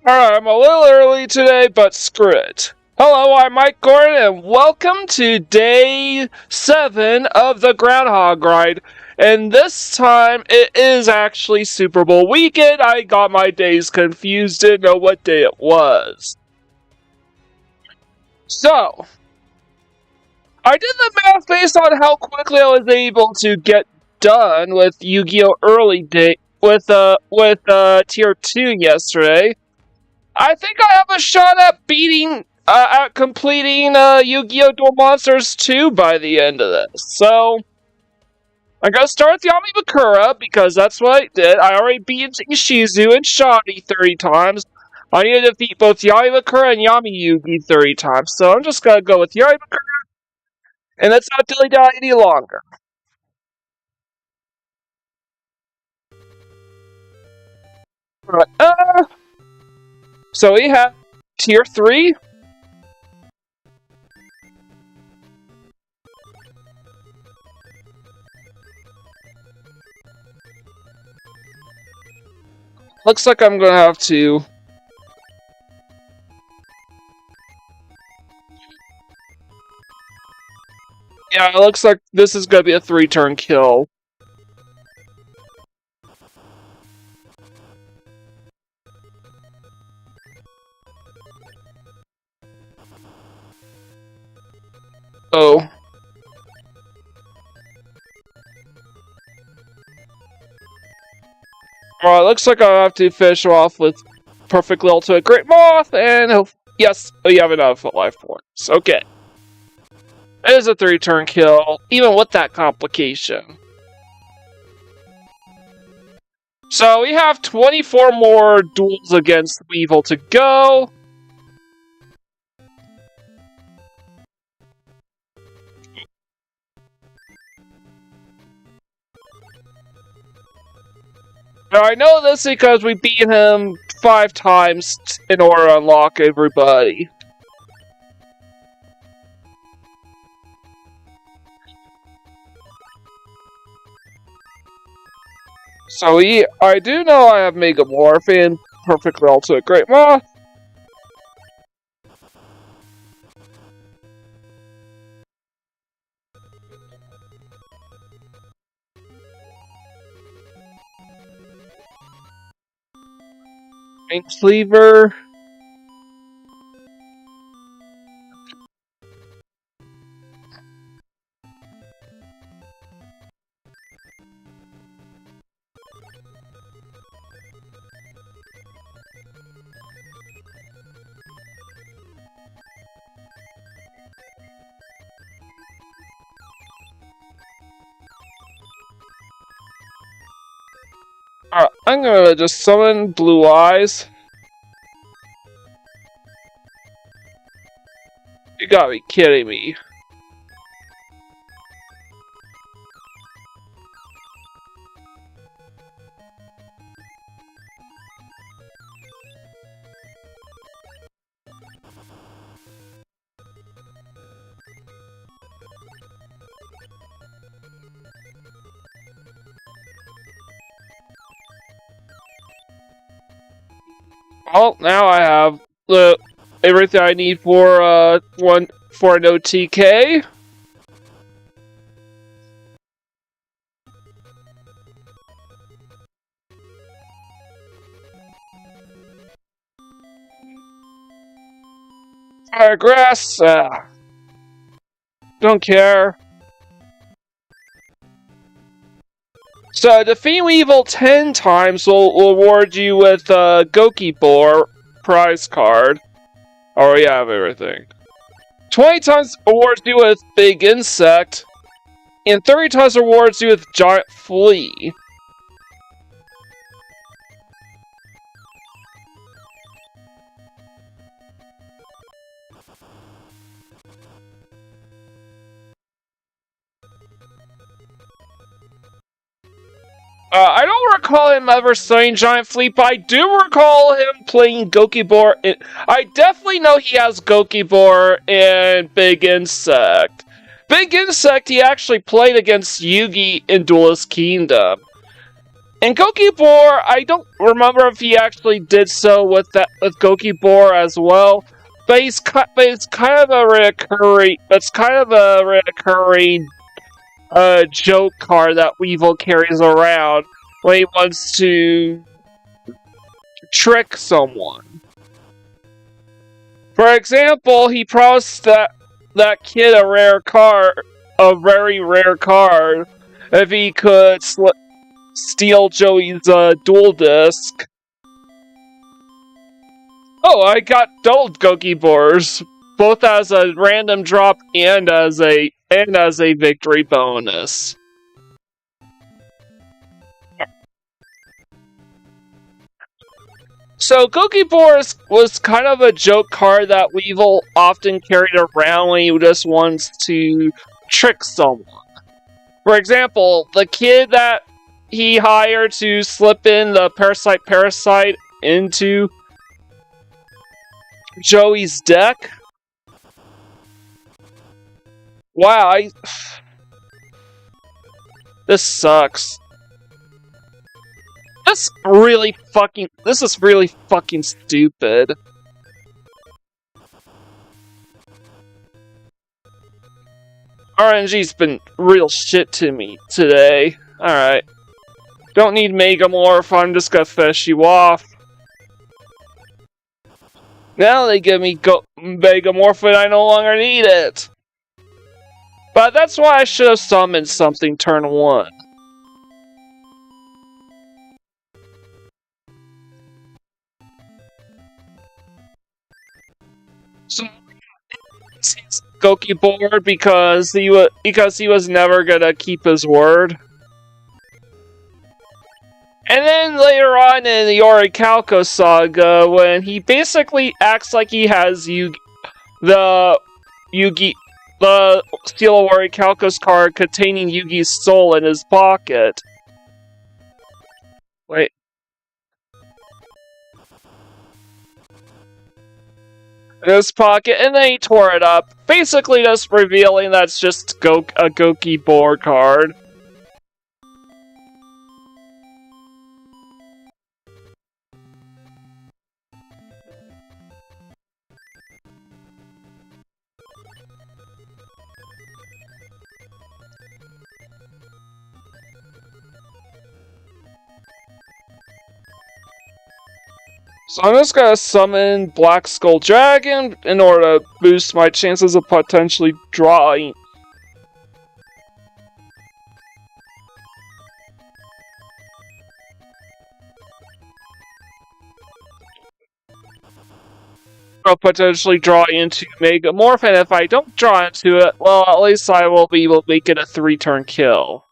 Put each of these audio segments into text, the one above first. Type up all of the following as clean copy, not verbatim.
Alright, I'm a little early today, but screw it. Hello, I'm Mike Gordon, and welcome to day 7 of the Groundhog Ride. And this time, it is actually Super Bowl weekend. I got my days confused, didn't know what day it was. So, I did the math based on how quickly I was able to get done with Yu-Gi-Oh! Early day with Tier 2 yesterday. I think I have a shot at completing Yu-Gi-Oh! Duel Monsters 2 by the end of this. So, I'm gonna start with Yami Bakura, because that's what I did. I already beat Ishizu and Shadi 30 times. I need to defeat both Yami Bakura and Yami Yugi 30 times. So I'm just gonna go with Yami Bakura, and let's not dilly-dally any longer. Right, so we have Tier 3. Looks like I'm gonna have to... Yeah, it looks like this is gonna be a 3-turn kill. Oh. Alright, looks like I'll have to finish off with Perfect Little to a Great Moth, and yes, we have enough life points. Okay. It is a 3-turn kill, even with that complication. So we have 24 more duels against Weevil to go. Now, I know this because we beat him 5 times in order to unlock everybody. So I do know I have Megamorph and Perfect Realm to a Great Moth. Cleaver. I'm gonna just summon Blue Eyes. You gotta be kidding me. Well, now I have everything I need for an OTK. Fire grass. Don't care. So, defeat Weevil 10 times will reward you with a Gokibor prize card. Oh, yeah, I have everything. 20 times rewards you with Big Insect, and 30 times rewards you with Giant Flea. I don't recall him ever saying Giant Flea, but I do recall him playing Gokibor. I definitely know he has Gokibor and Big Insect. Big Insect, he actually played against Yugi in Duelist Kingdom. And Gokibor, I don't remember if he actually did so with Gokibor as well, but it's kind of a recurring joke card that Weevil carries around when he wants to trick someone. For example, he promised that kid a very rare card, if he could steal Joey's duel disc. Oh, I got double Gokibors, both as a random drop and as a victory bonus. So Gokibor was kind of a joke card that Weevil often carried around when he just wants to trick someone. For example, the kid that he hired to slip in the parasite into Joey's deck. Wow, this sucks. This is really fucking stupid. RNG's been real shit to me today. Alright. Don't need Megamorph, I'm just gonna finish you off. Now they give me Megamorph and I no longer need it. But that's why I should have summoned something turn 1. So Gokibor because he was never gonna keep his word. And then later on in the Orichalco saga, when he basically acts like he has the Steel of Orichalco's card containing Yugi's soul in his pocket. Wait. In his pocket, and then he tore it up, basically just revealing that's just a Gokibor card. So I'm just gonna summon Black Skull Dragon in order to boost my chances of potentially drawing. I'll potentially draw into Megamorph, and if I don't draw into it, well, at least I will be able to make it a 3-turn kill.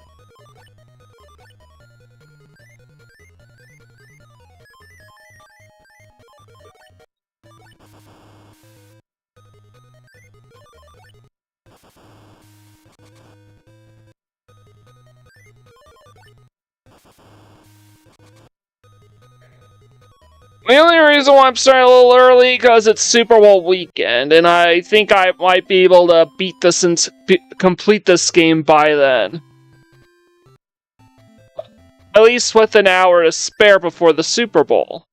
The only reason why I'm starting a little early because it's Super Bowl weekend, and I think I might be able to complete this game by then. At least with an hour to spare before the Super Bowl.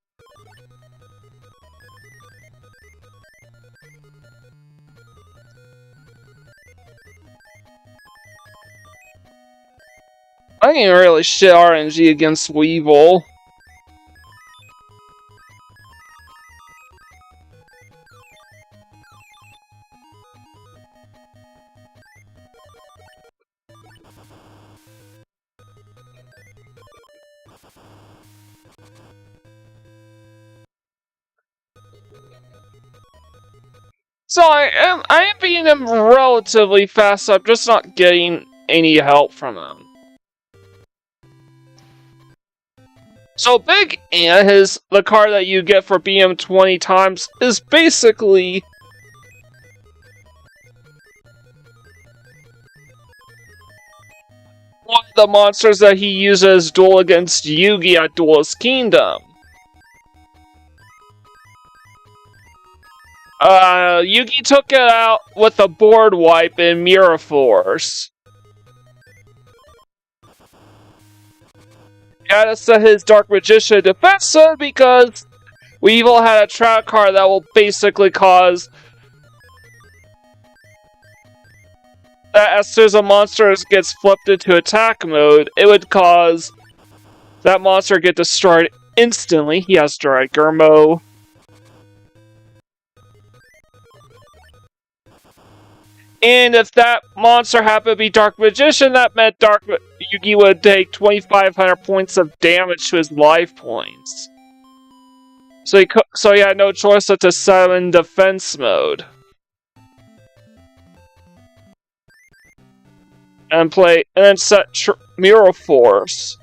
I can really shit RNG against Weevil. So I am beating him relatively fast, so I'm just not getting any help from him. So Big Ant, the card that you get for beating him 20 times, is basically one of the monsters that he uses duel against Yugi at Duelist Kingdom. Yugi took it out with a board wipe in Mirror Force. He had to set his Dark Magician defense mode because Weevil had a trap card that will basically cause that as soon as a monster gets flipped into attack mode, it would cause that monster get destroyed instantly. He has Dragomo. And if that monster happened to be Dark Magician, that meant Yugi would take 2,500 points of damage to his life points. So he had no choice but to set him in defense mode. And then set Mirror Force.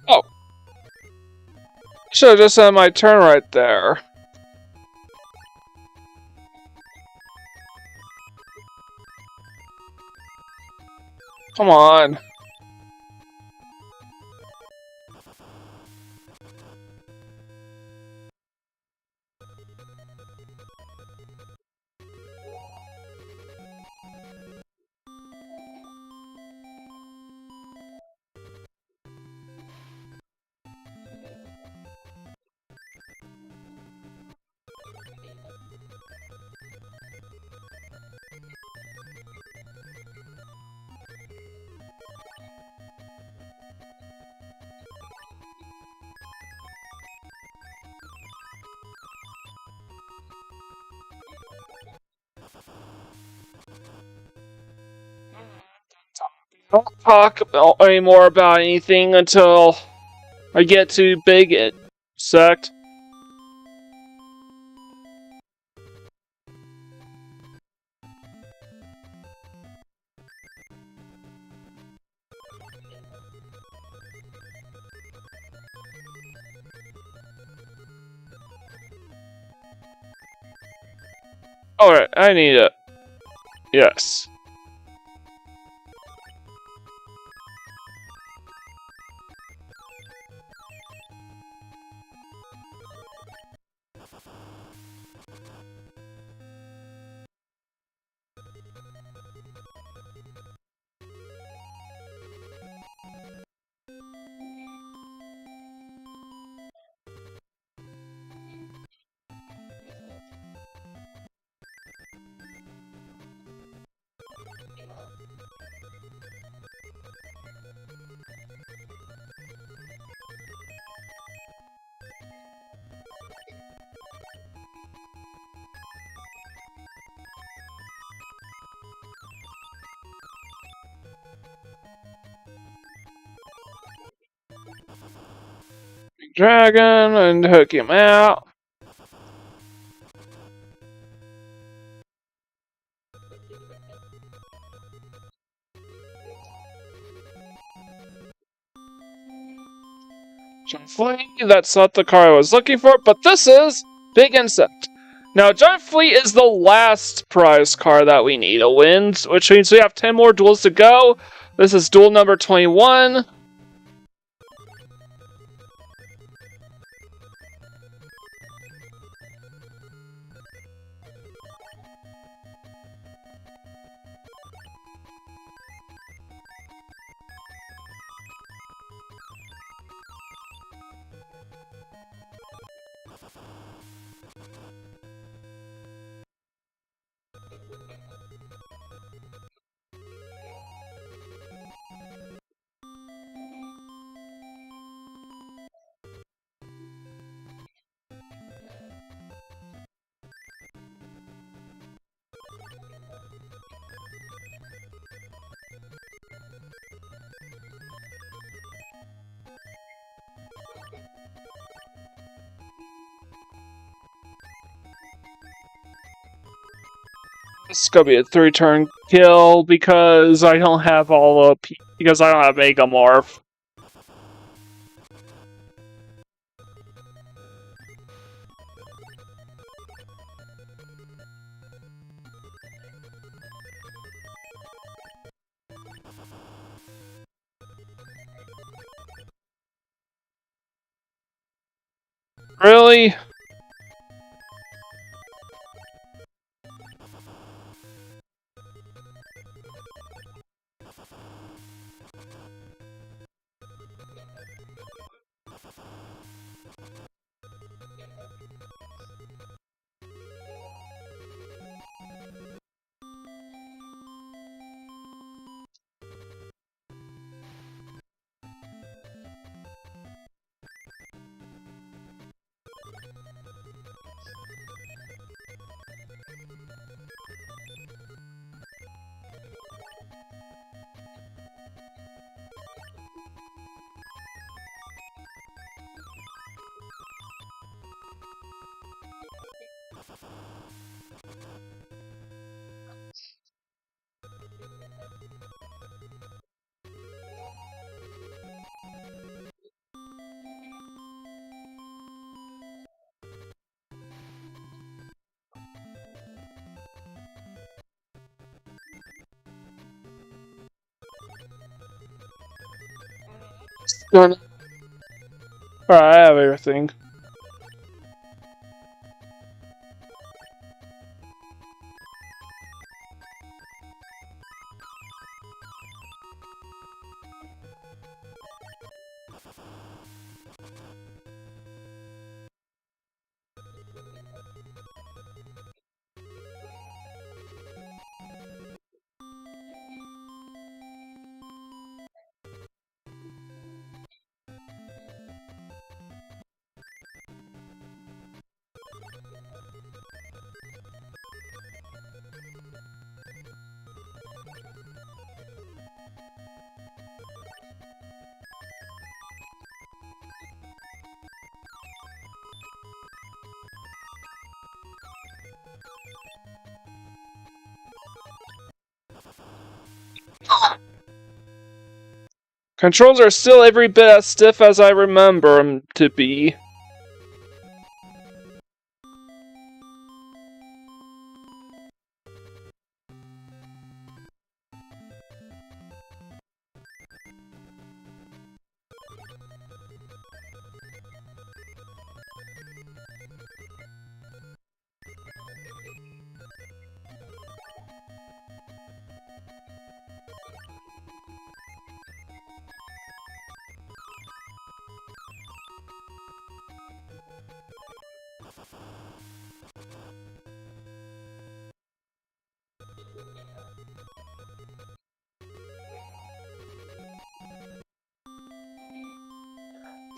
Oh. Should've just had my turn right there. Come on. I won't talk anymore about anything until I get to Big Sect. Alright, I need it. Yes. Dragon and hook him out. Giant Flea, that's not the card I was looking for, but this is Big Insect. Now, Giant Flea is the last prize card that we need to win, which means we have 10 more duels to go. This is duel number 21. It's gonna be a 3-turn kill because I don't have because I don't have Megamorph. Really? Alright, I have everything. Controls are still every bit as stiff as I remember them to be.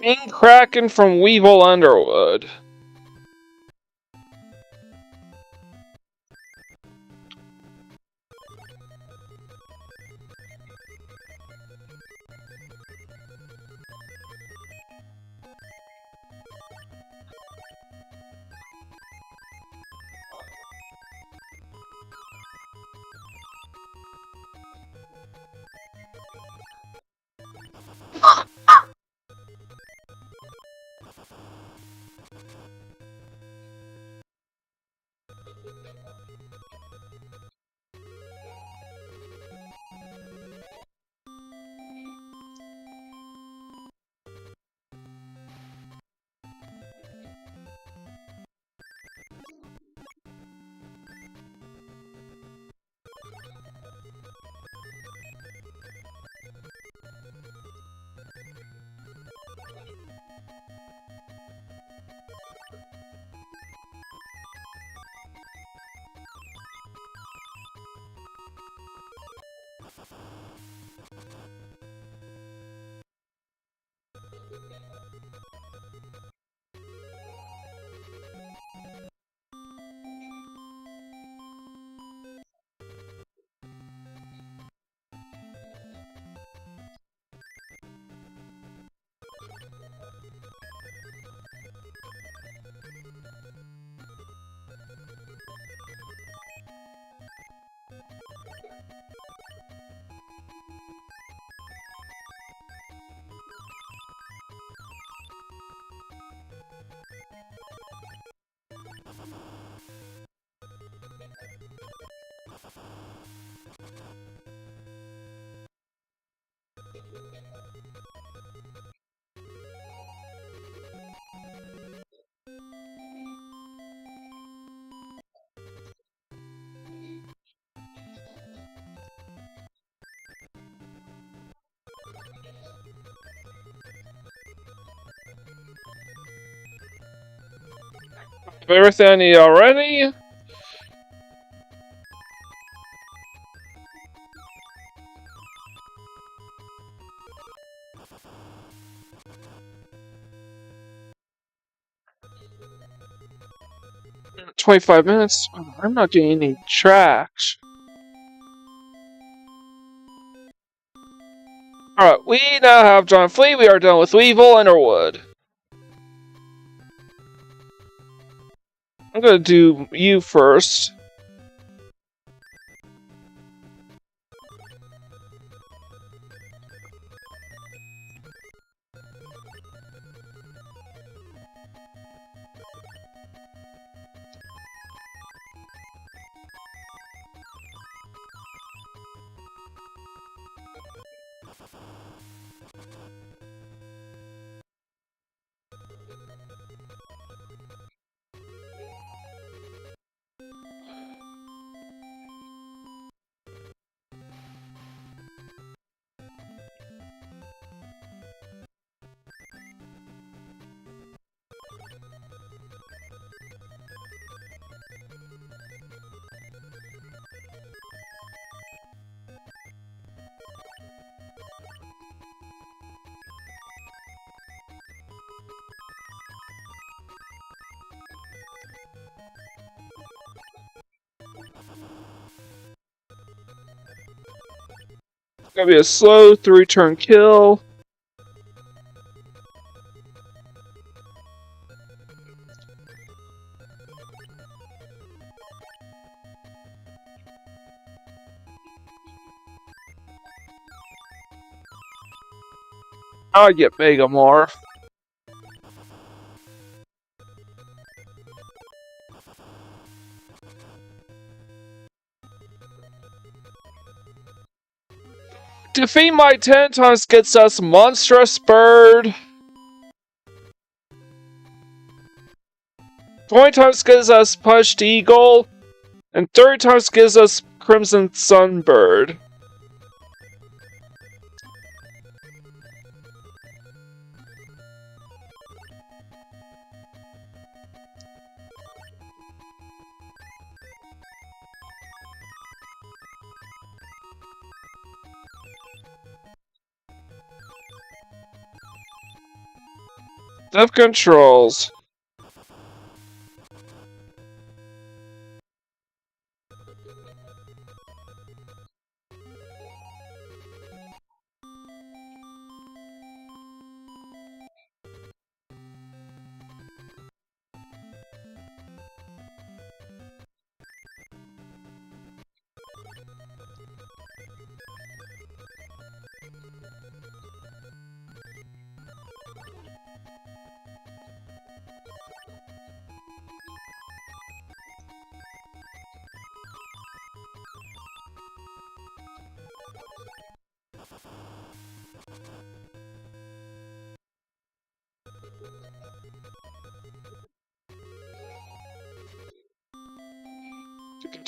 Being Kraken from Weevil Underwood. Everything I need already. $25. Oh, I'm not getting any tracks. Alright, we now have John Fleet. We are done with Weevil and Underwood. I'm gonna do you first. It's gonna be a slow 3-turn kill. I get Mega Morph. Defeat my 10 times gets us Monstrous Bird. 20 times gives us Pushed Eagle. And 30 times gives us Crimson Sunbird. Death controls.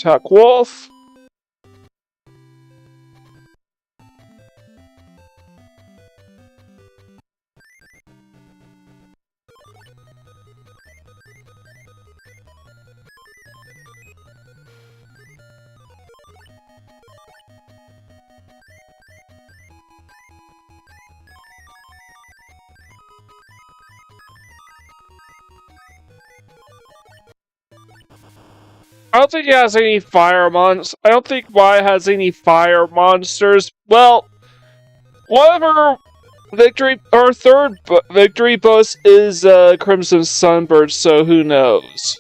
Attack Wolf. I don't think he has any fire monsters. I don't think Y has any fire monsters. Well, one of her third victory boss is Crimson Sunbird, so who knows?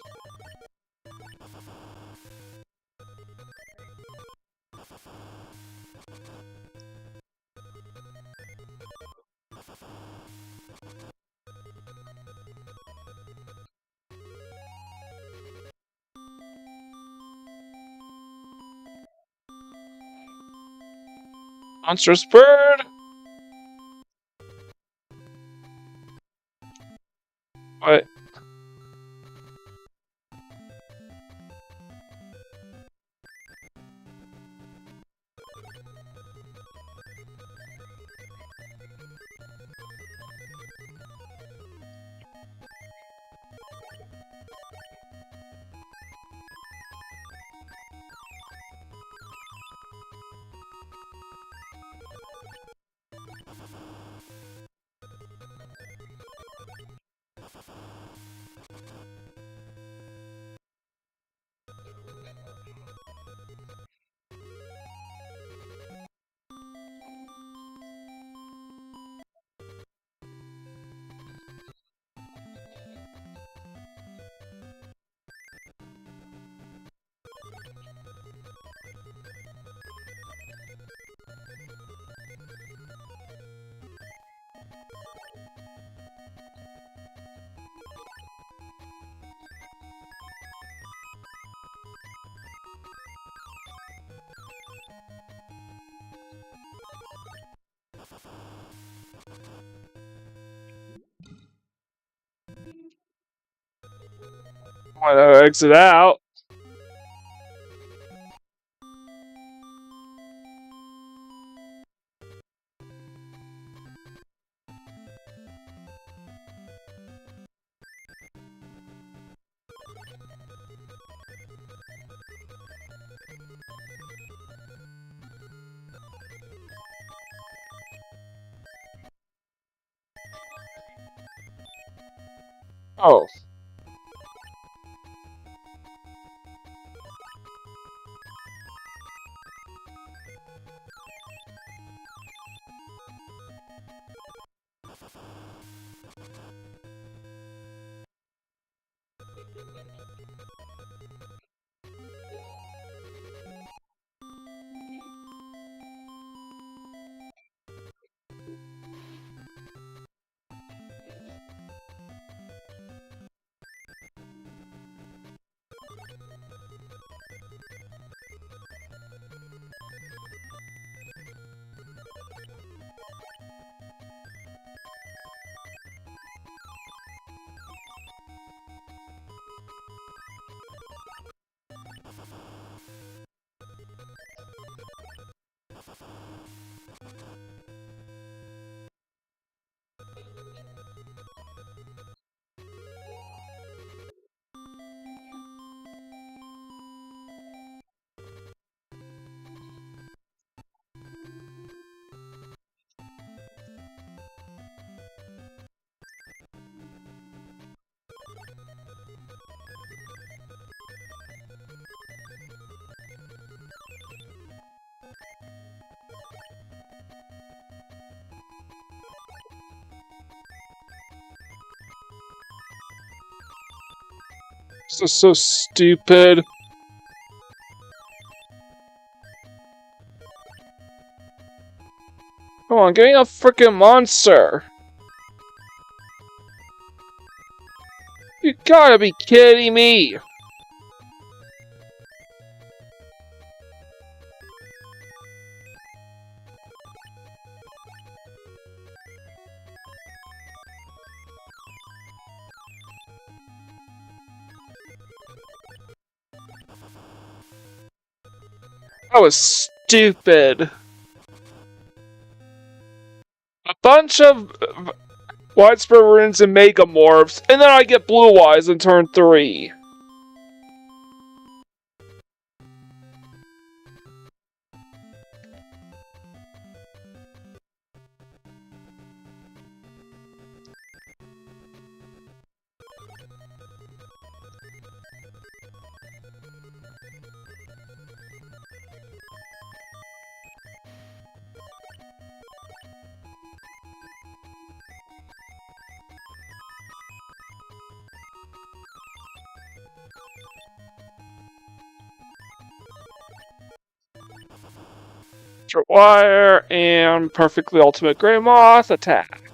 Monstrous Bird. Want to exit out. Oh. This is so stupid. Come on, give me a freaking monster. You gotta be kidding me. That was stupid. A bunch of widespread runes and megamorphs, and then I get blue eyes in turn 3. Wire and perfectly ultimate Grey Moth attack.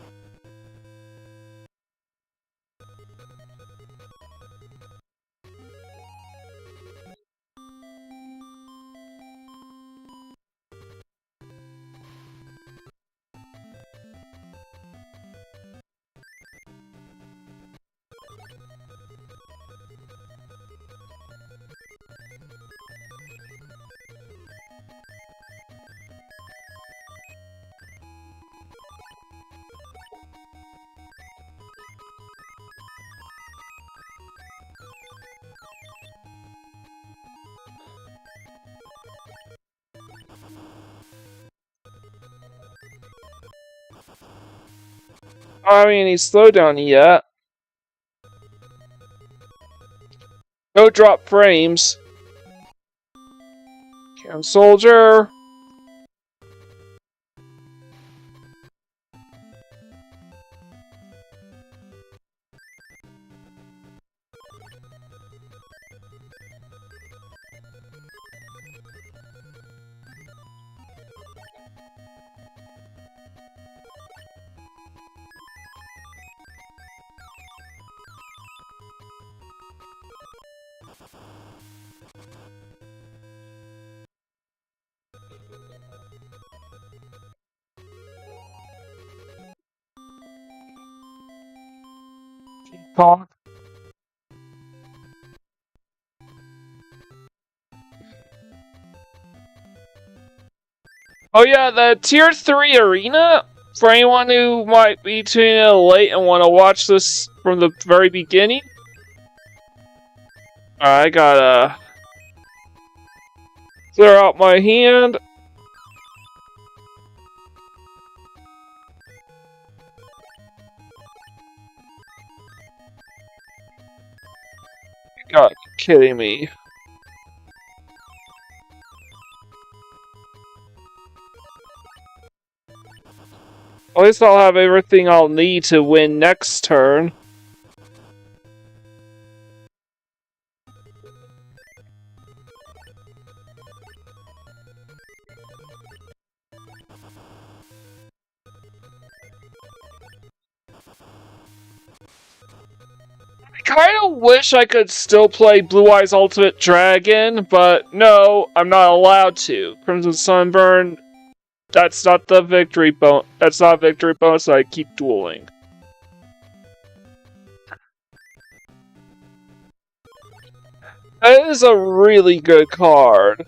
I mean, he's slowed down yet. No drop frames. Cam Soldier. Talk. Oh yeah, the Tier 3 arena, for anyone who might be tuning in late and want to watch this from the very beginning. I gotta clear out my hand. You gotta be kidding me. At least I'll have everything I'll need to win next turn. I kinda wish I could still play Blue Eyes Ultimate Dragon, but no, I'm not allowed to. Crimson Sunburn, that's not the victory bonus. That's not a victory bonus, so I keep dueling. That is a really good card.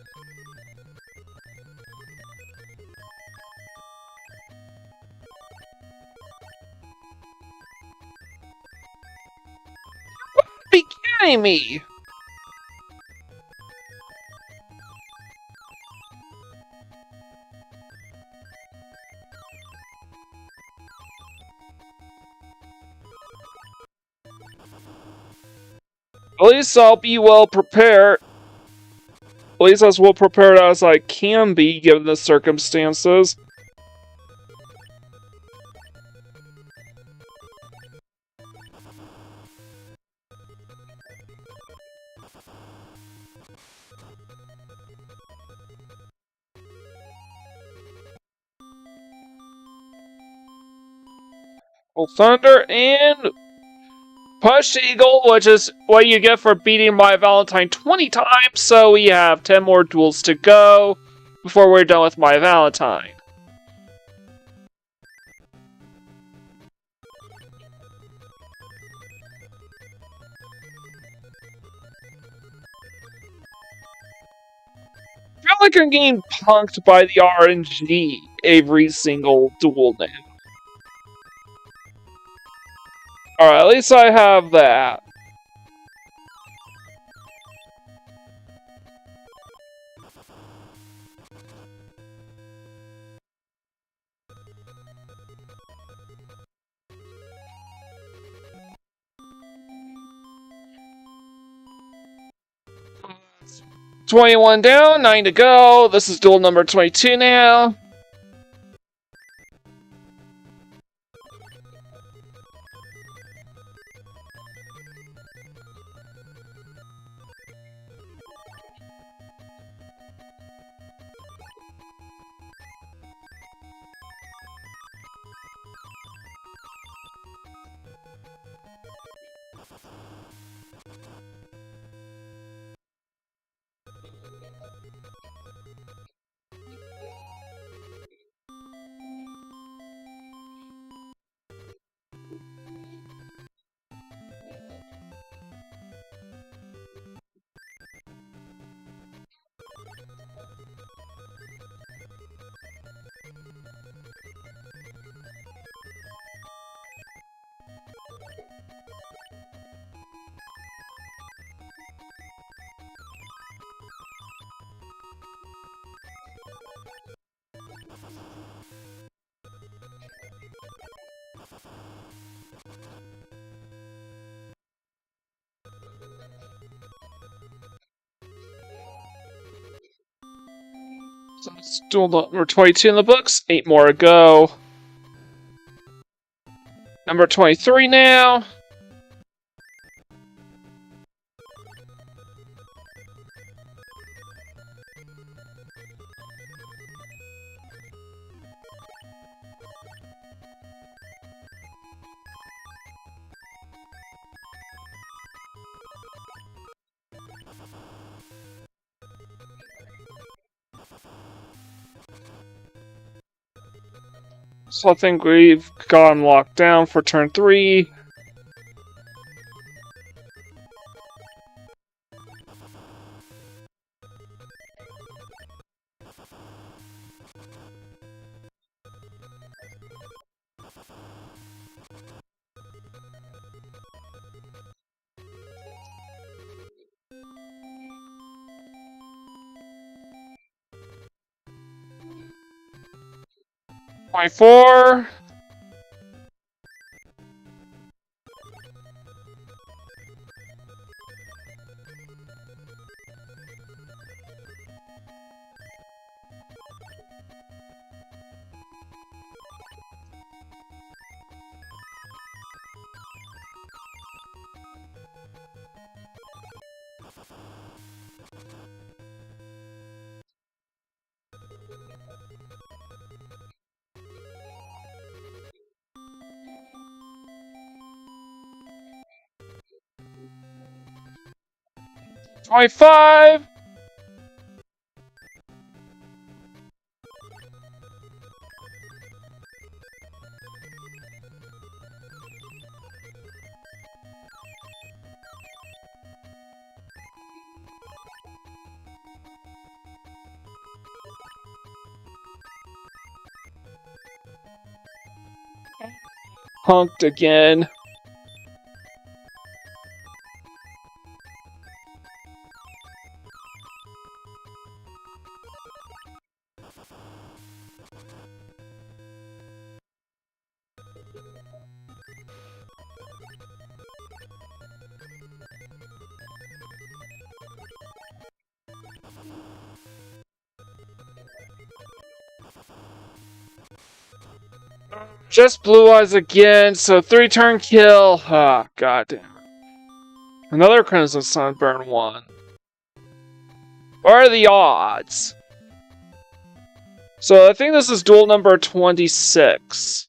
Be kidding me! At least I'll be well prepared. At least as well prepared as I can be, given the circumstances. Well, Thunder and Push Eagle, which is what you get for beating my Valentine 20 times, so we have 10 more duels to go before we're done with my Valentine. I feel like I'm getting punked by the RNG every single duel now. Alright, at least I have that. $21 down, 9 to go. This is duel number 22 now. So it's duel number 22 in the books, 8 more to go. Number 23 now. So I think we've got him locked down for turn 3. 24. $25. Punked again. Just blue eyes again, so 3-turn kill. Ah, goddamn. Another Crimson Sunburn one. What are the odds? So I think this is duel number 26.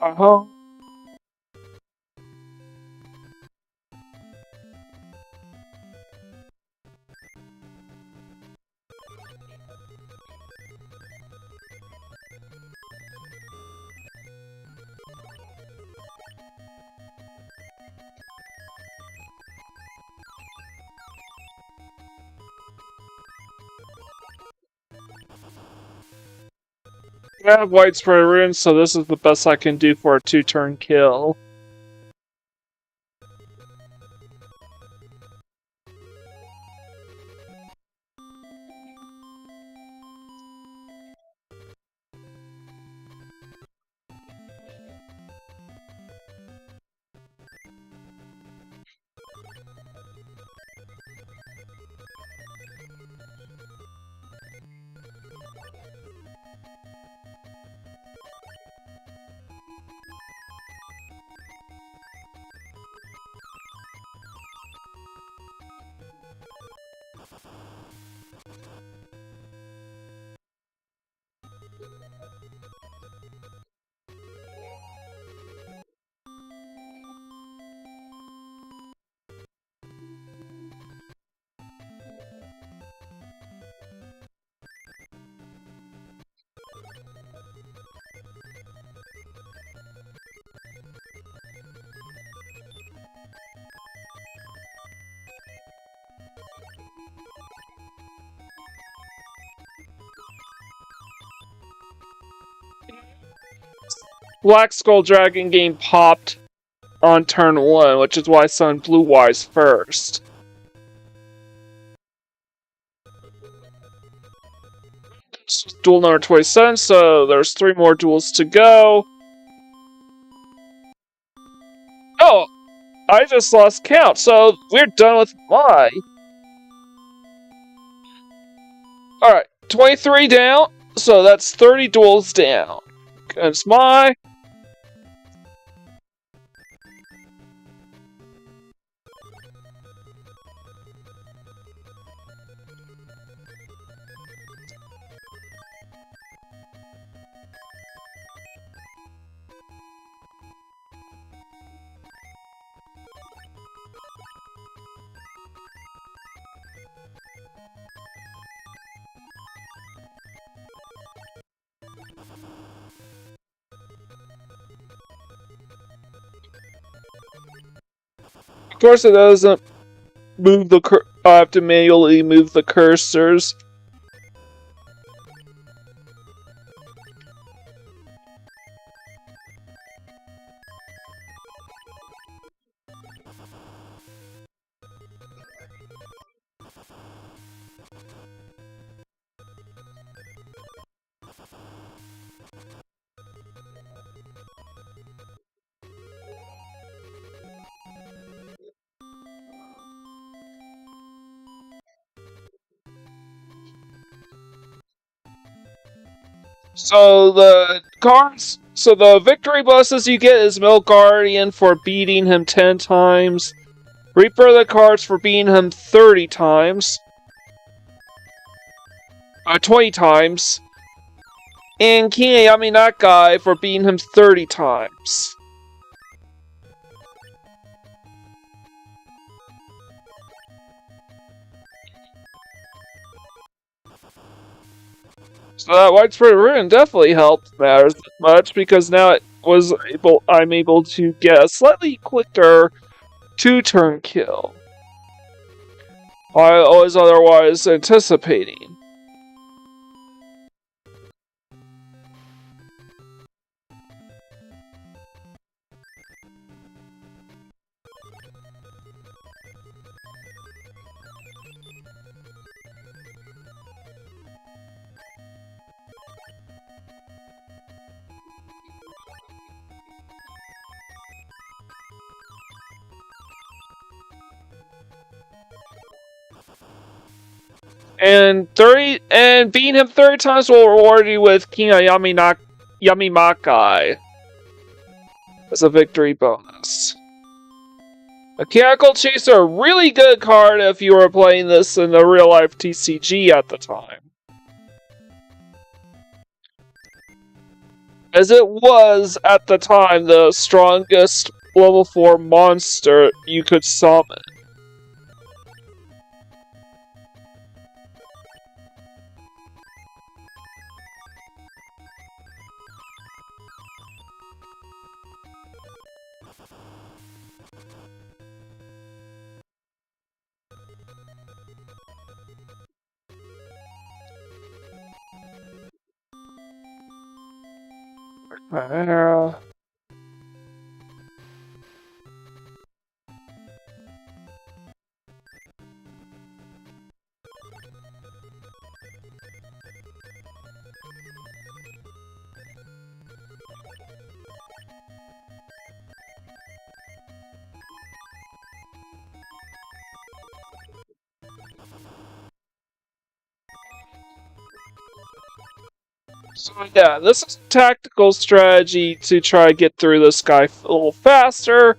Uh-huh. I have white spray runes, so this is the best I can do for a 2-turn kill. Black Skull Dragon game popped on turn 1, which is why I summoned Blue Eyes first. This is duel number 27, so there's 3 more duels to go. Oh, I just lost count, so we're done with my. Alright, 23 down, so that's 30 duels down. That's my. Of course, it doesn't move the I have to manually move the cursors. So the victory bonuses you get is Milk Guardian for beating him 10 times, Reaper the cards for beating him 30 times, 20 times, and King Yami that guy for beating him 30 times. So that widespread ruin definitely helped matters much because now I'm able to get a slightly quicker 2-turn kill. I was otherwise anticipating. And beating him 30 times will reward you with King Yami Makai as a victory bonus. Mechanical Chaser, a really good card if you were playing this in the real life TCG at the time. As it was at the time the strongest level 4 monster you could summon. So yeah, this is a tactical strategy to try to get through this guy a little faster.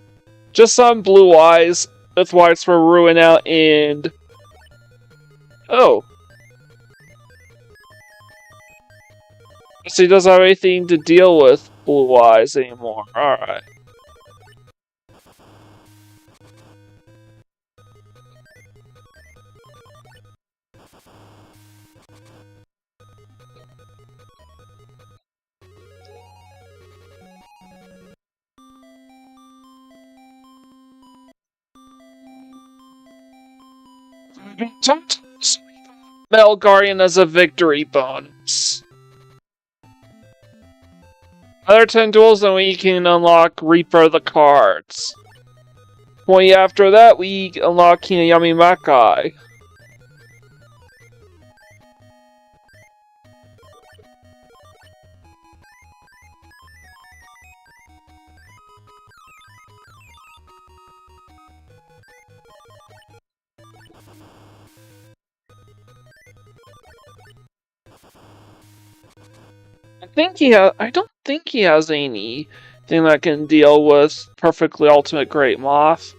Just some blue eyes. That's why it's for Ruin out and... Oh. So he doesn't have anything to deal with blue eyes anymore. Alright. Sometimes Metal Guardian as a victory bonus. Other 10 duels, and we can unlock Reaper the cards. Only after that, we unlock Yami Makai. I don't think he has anything that can deal with Perfectly Ultimate Great Moth.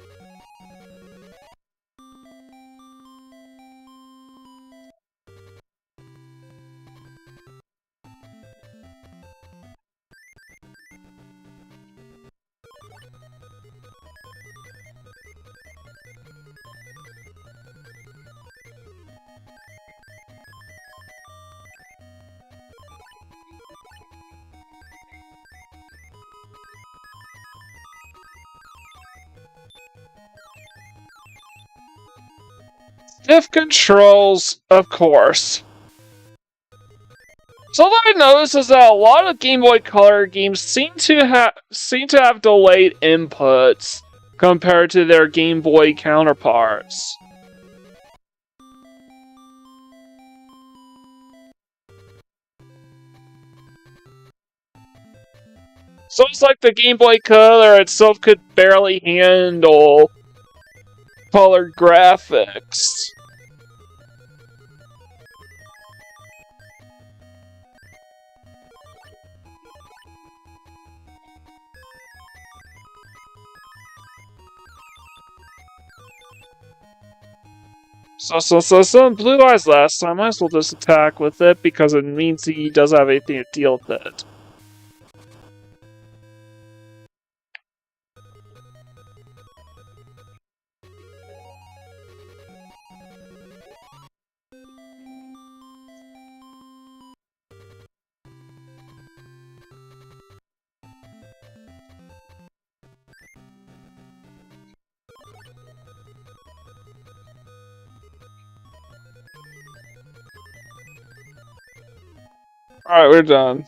Stiff controls, of course. So what I noticed is that a lot of Game Boy Color games seem to have delayed inputs compared to their Game Boy counterparts. So it's like the Game Boy Color itself could barely handle colored graphics. So Blue Eyes last time, I might as well just attack with it because it means he doesn't have anything to deal with it. Alright, we're done.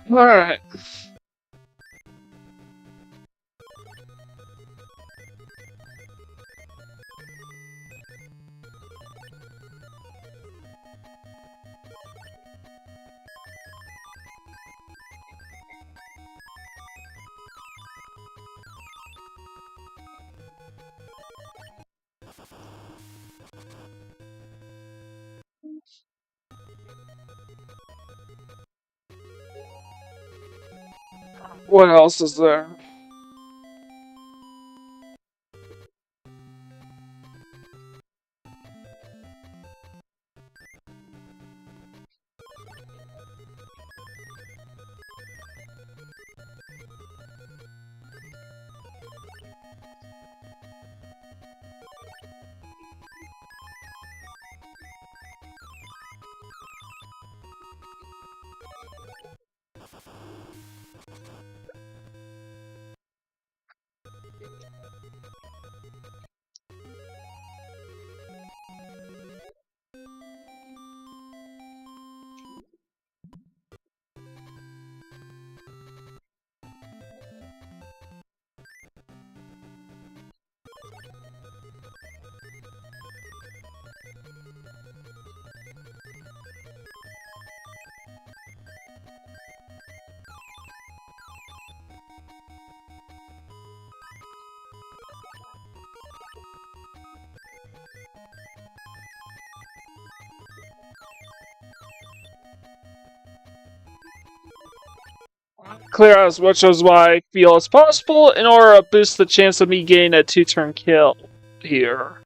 Alright. What else is there? Clear out as much as I feel as possible in order to boost the chance of me getting a 2-turn kill here.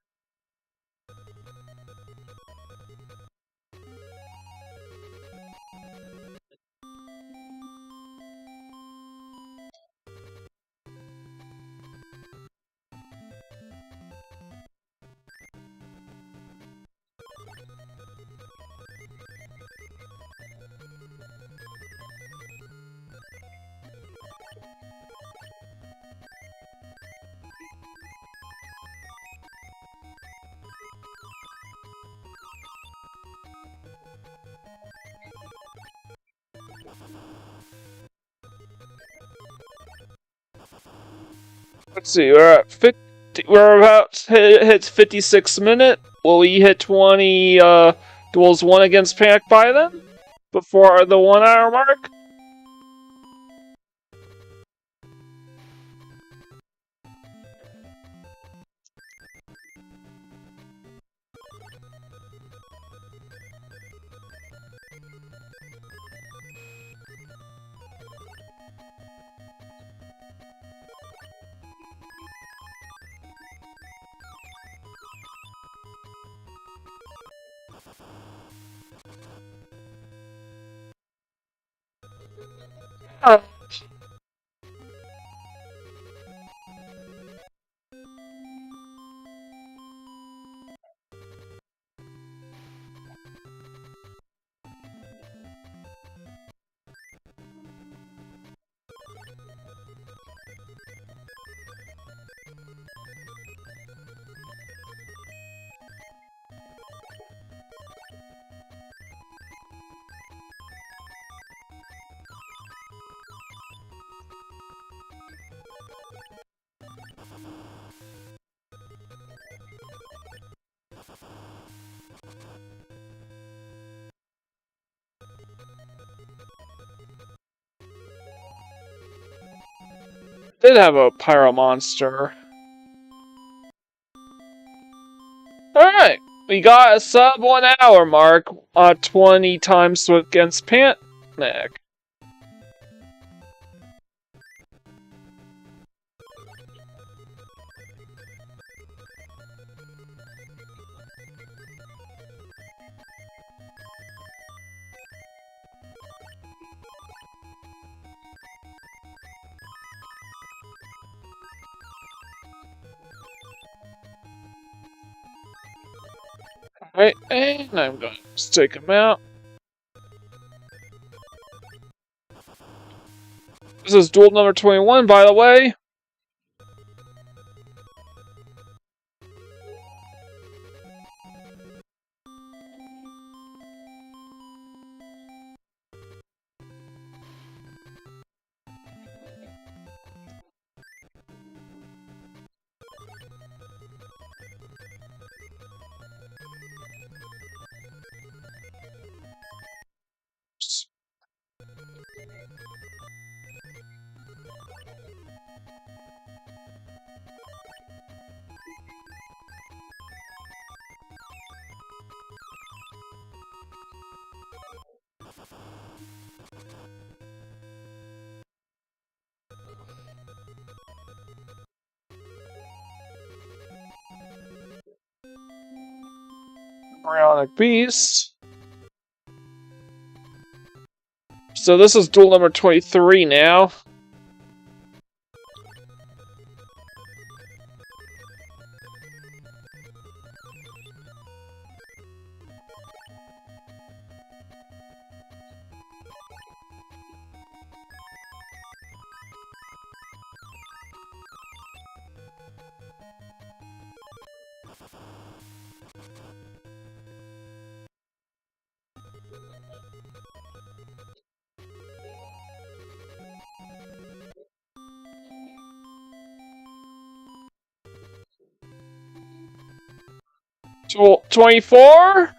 Let's see, we're about to hit 56 minute. Will we hit 20 duels 1 against PaniK by then? Before the 1 hour mark? Uh, did have a pyro monster. Alright, we got a sub 1 hour mark, 20 times against PaniK. Alright, and I'm going to just take him out. This is duel number 21, by the way. Embryonic Beast. So this is duel number 23 now. Duel 24?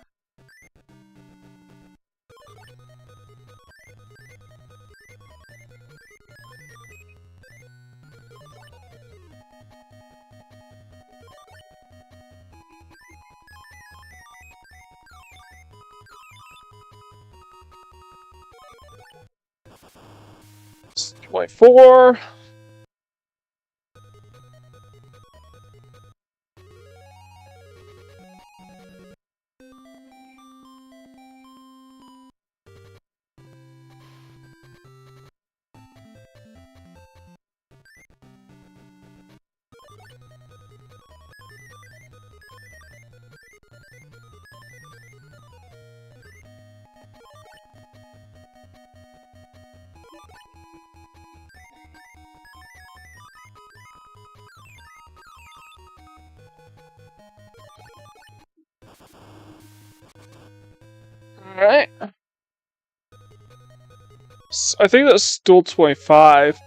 It's 24. Alright. I think that's still 25.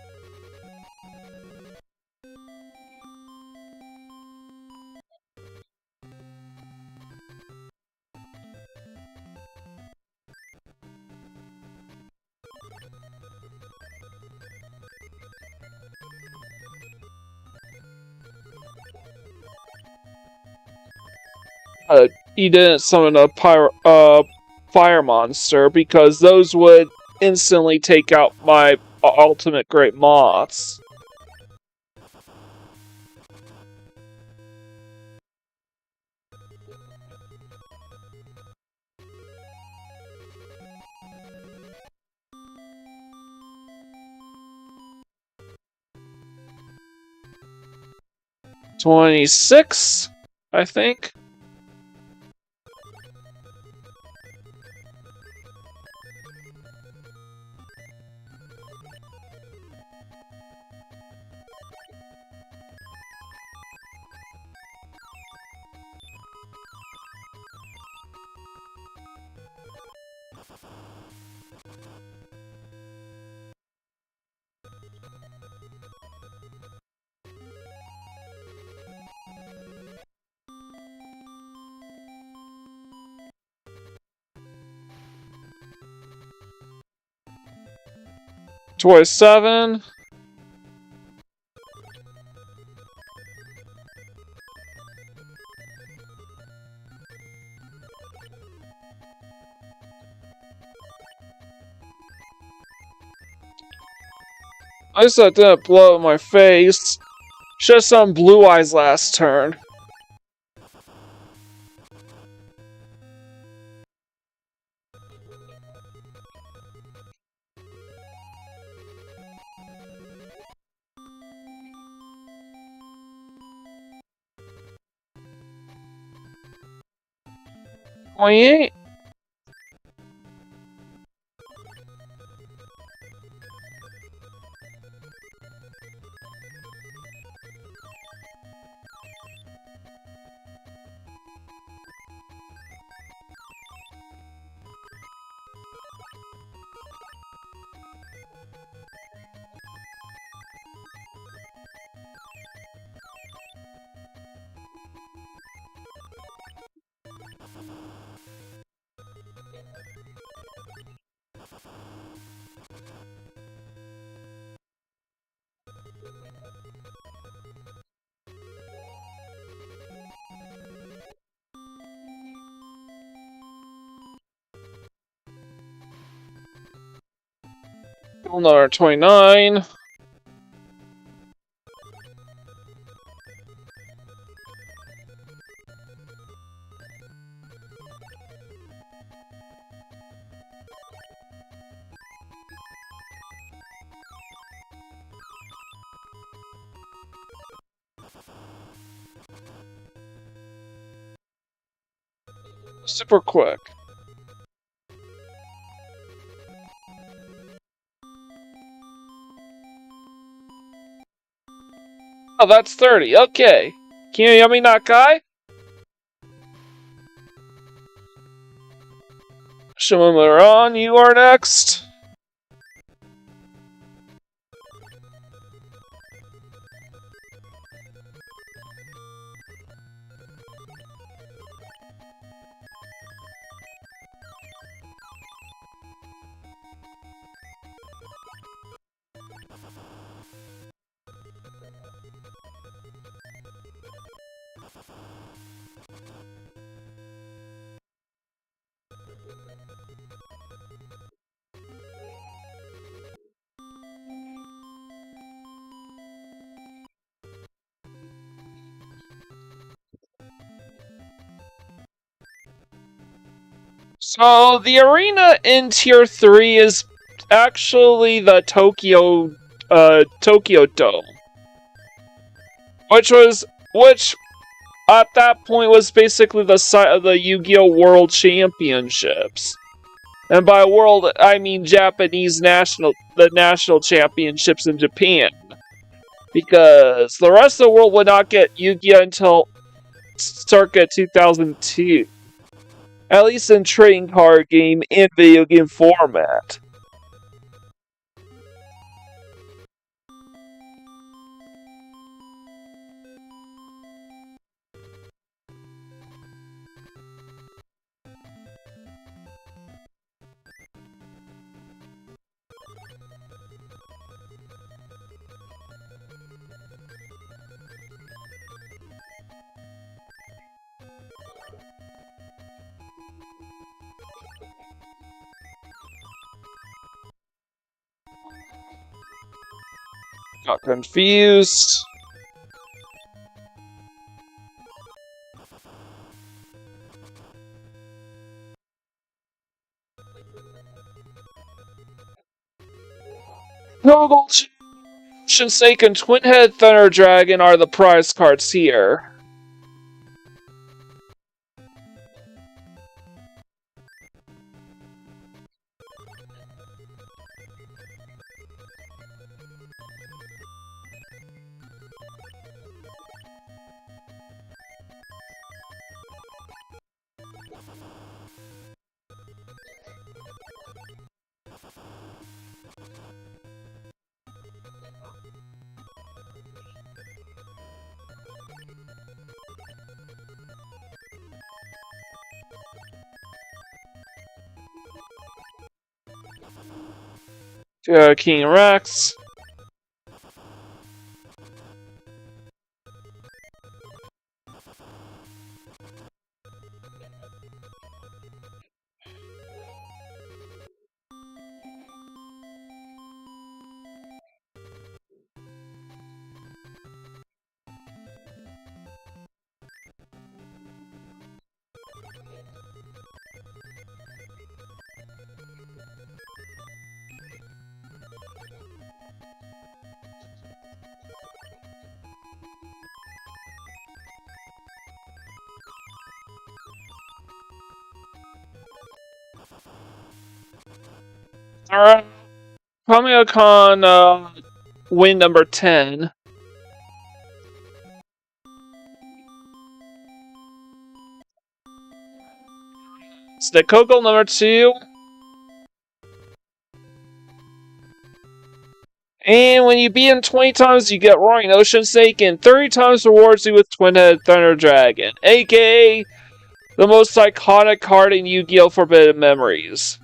He didn't summon a fire monster because those would instantly take out my ultimate great moths. 26, I think. Toy 7. I guess that didn't blow up my face. Just some blue eyes last turn. $28. Another 29. Super quick. Oh, that's 30. Okay. Yami Nakai? Shimon Muran, you are next. So, the arena in Tier 3 is actually the Tokyo Dome. Which at that point was basically the site of the Yu-Gi-Oh! World Championships. And by world, I mean the national championships in Japan. Because the rest of the world would not get Yu-Gi-Oh! Until circa 2002. At least in trading card game and video game format. Got confused. No gold. Shinseiki Twin-Head Thunder Dragon are the prize cards here. King Rex. Alright. Kamiyakon, win number 10. Stekoko number 2. And when you beat him 20 times, you get Roaring Ocean Snake, and 30 times rewards you with Twin-Head Thunder Dragon, aka the most iconic card in Yu-Gi-Oh! Forbidden Memories.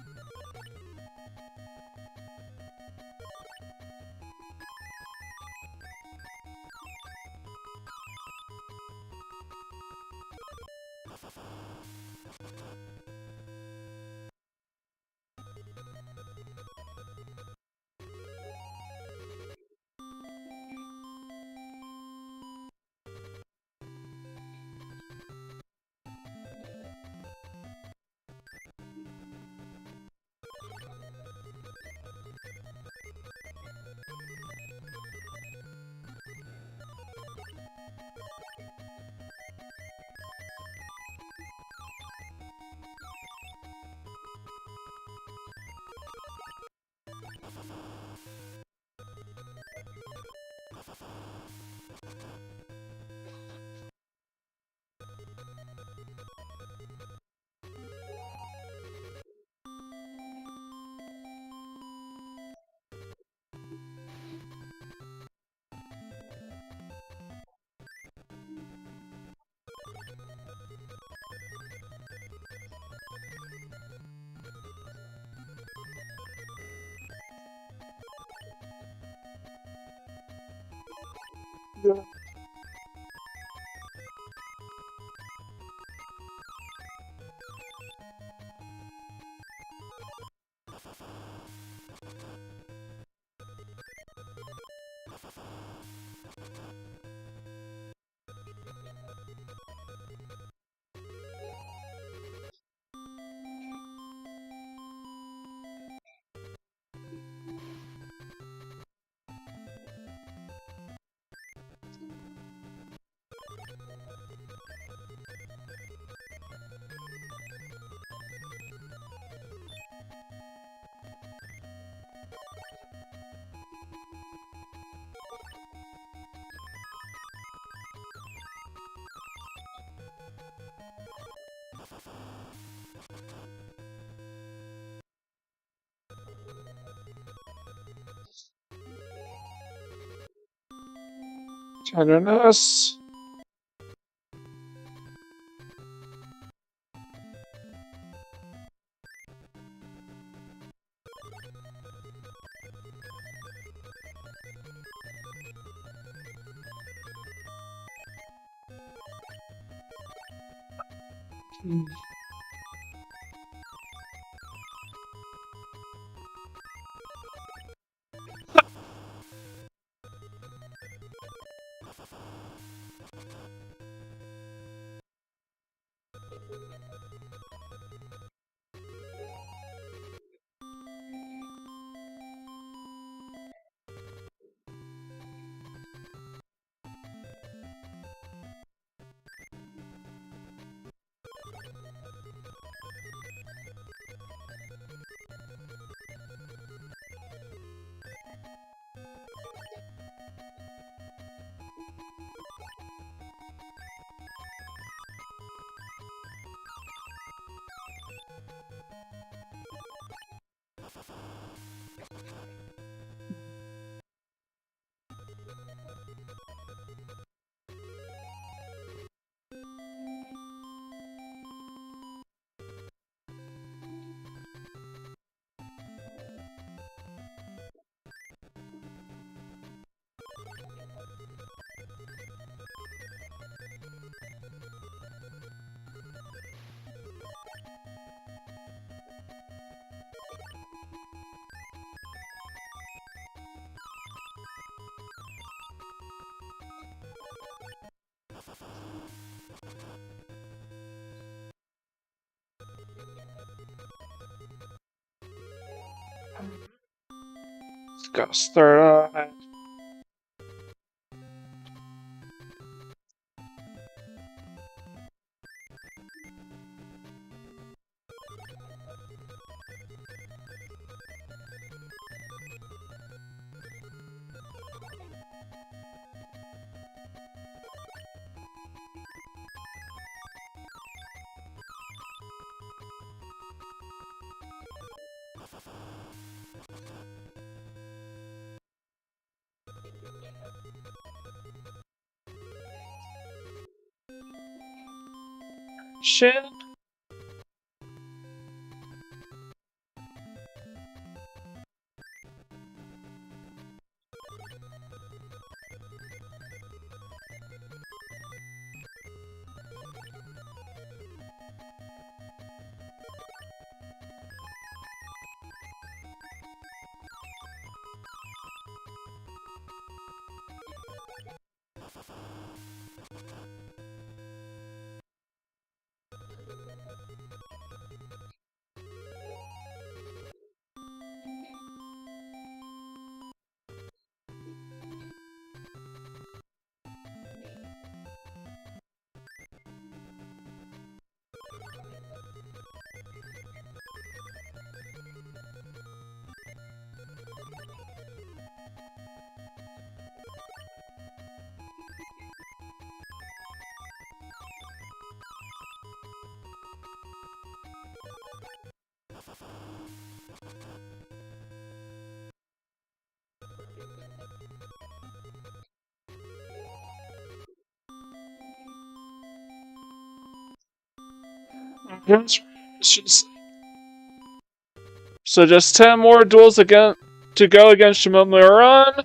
Tenderness. Let's go start on. Shin. So just 10 more duels again to go against Shimon Muran.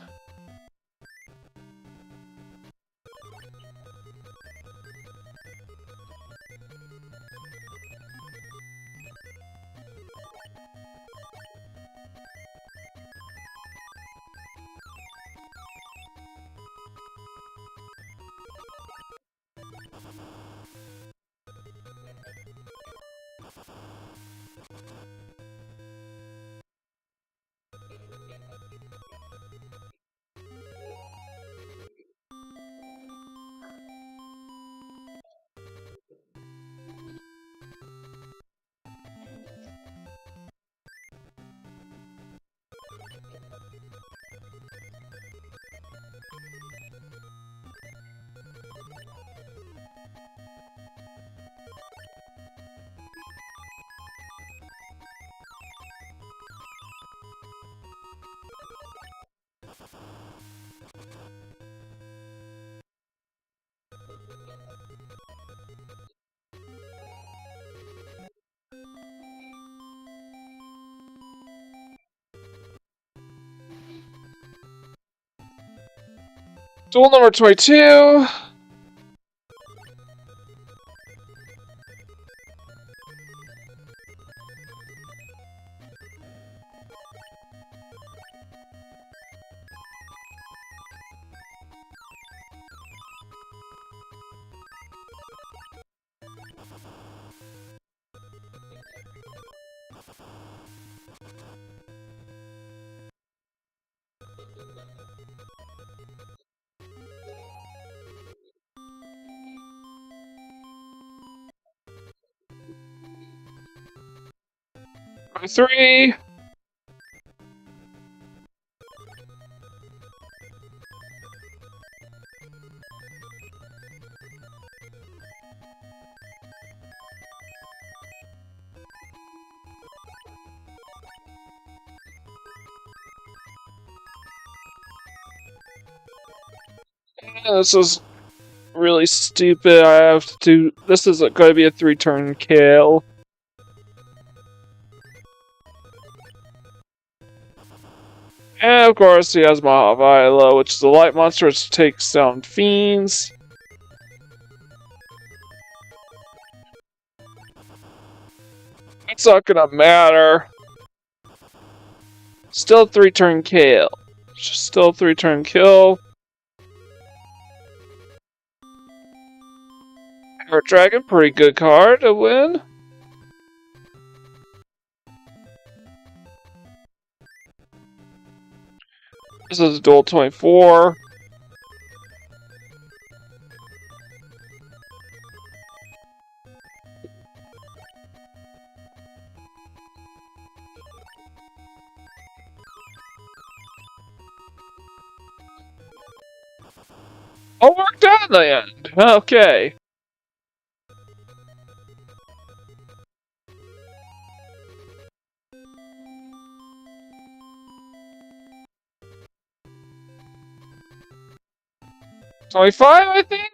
Duel number 22. By 3. This is really stupid. I have to do. This isn't going to be a 3-turn kill. And of course, he has Mahavila, which is a light monster which takes down fiends. It's not gonna matter. Still 3-turn kill. Still 3-turn kill. Heart Dragon, pretty good card to win. This is Duel 24. Oh, worked out in the end. Okay. $25, I think?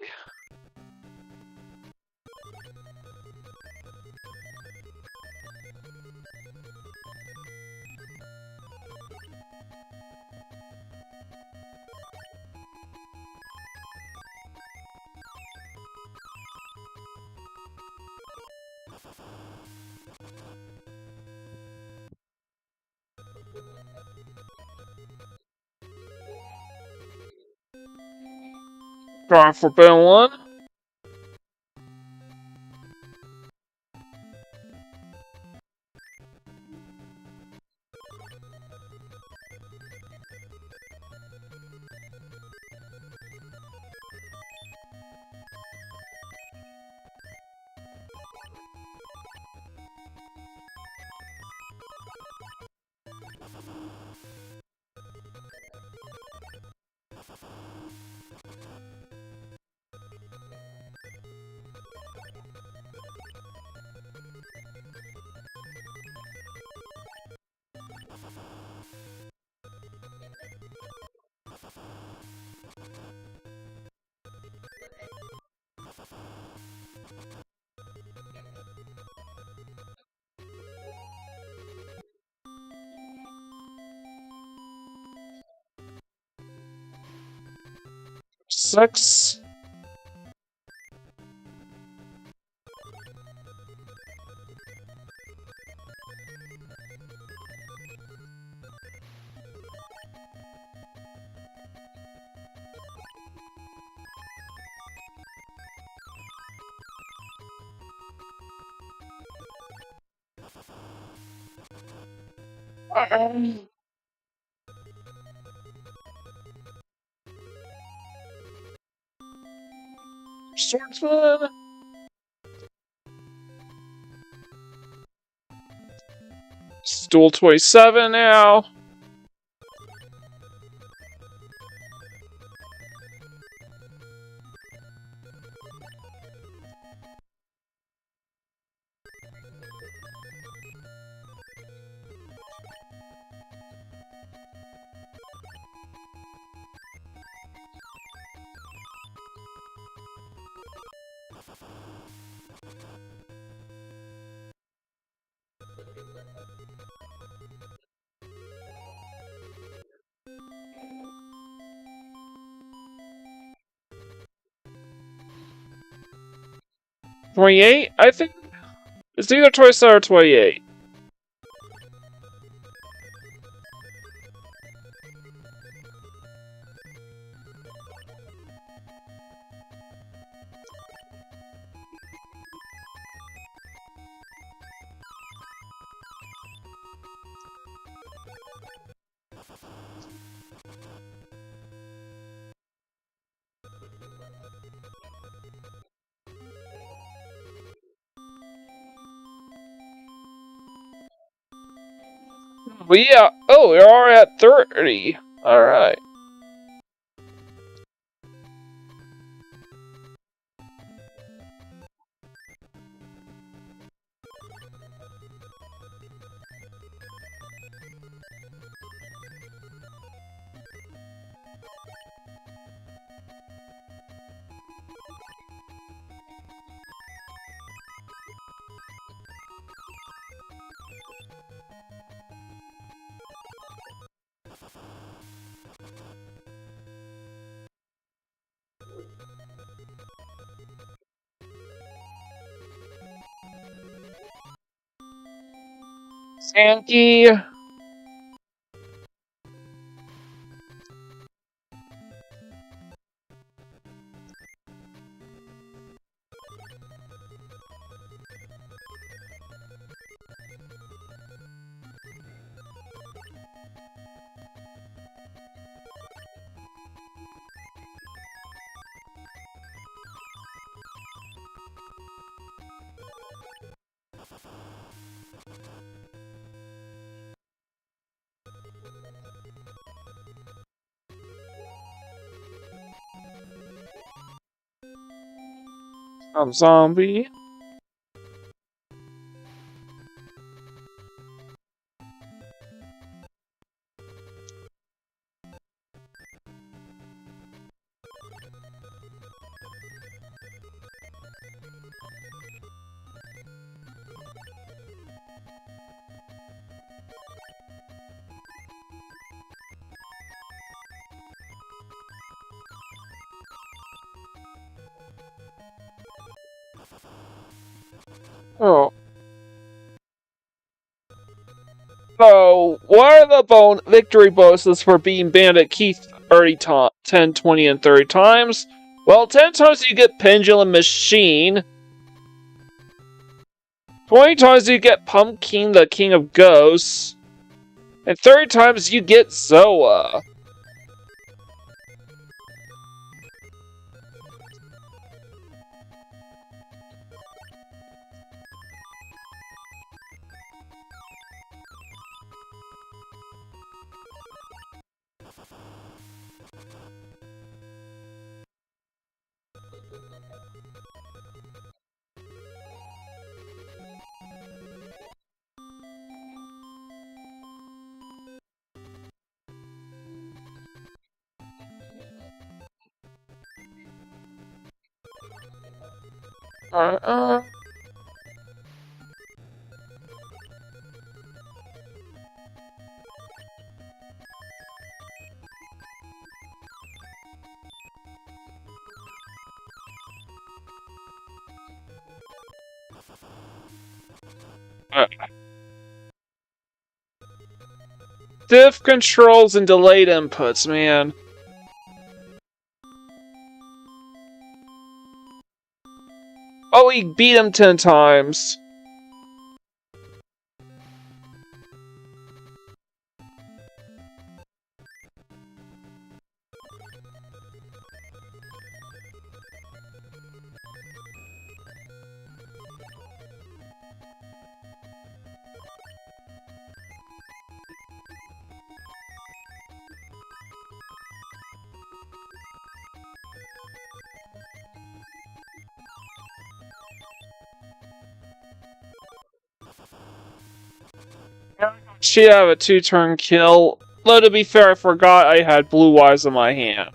Drawing for Ben 1. Six. Swordsman. Duel 27 now. $28, I think. It's either 27 or 28. We're already at 30. Alright. Sankey. Zombie. Oh. So, what are the victory bonuses for beating Bandit Keith 10, 20, and 30 times? Well, 10 times you get Pendulum Machine. 20 times you get Pumpkin, the King of Ghosts. And 30 times you get Zoa. Uh, Diff controls and delayed inputs, man. Oh, we beat him 10 times. She have a 2-turn kill. Though to be fair, I forgot I had blue eyes in my hand.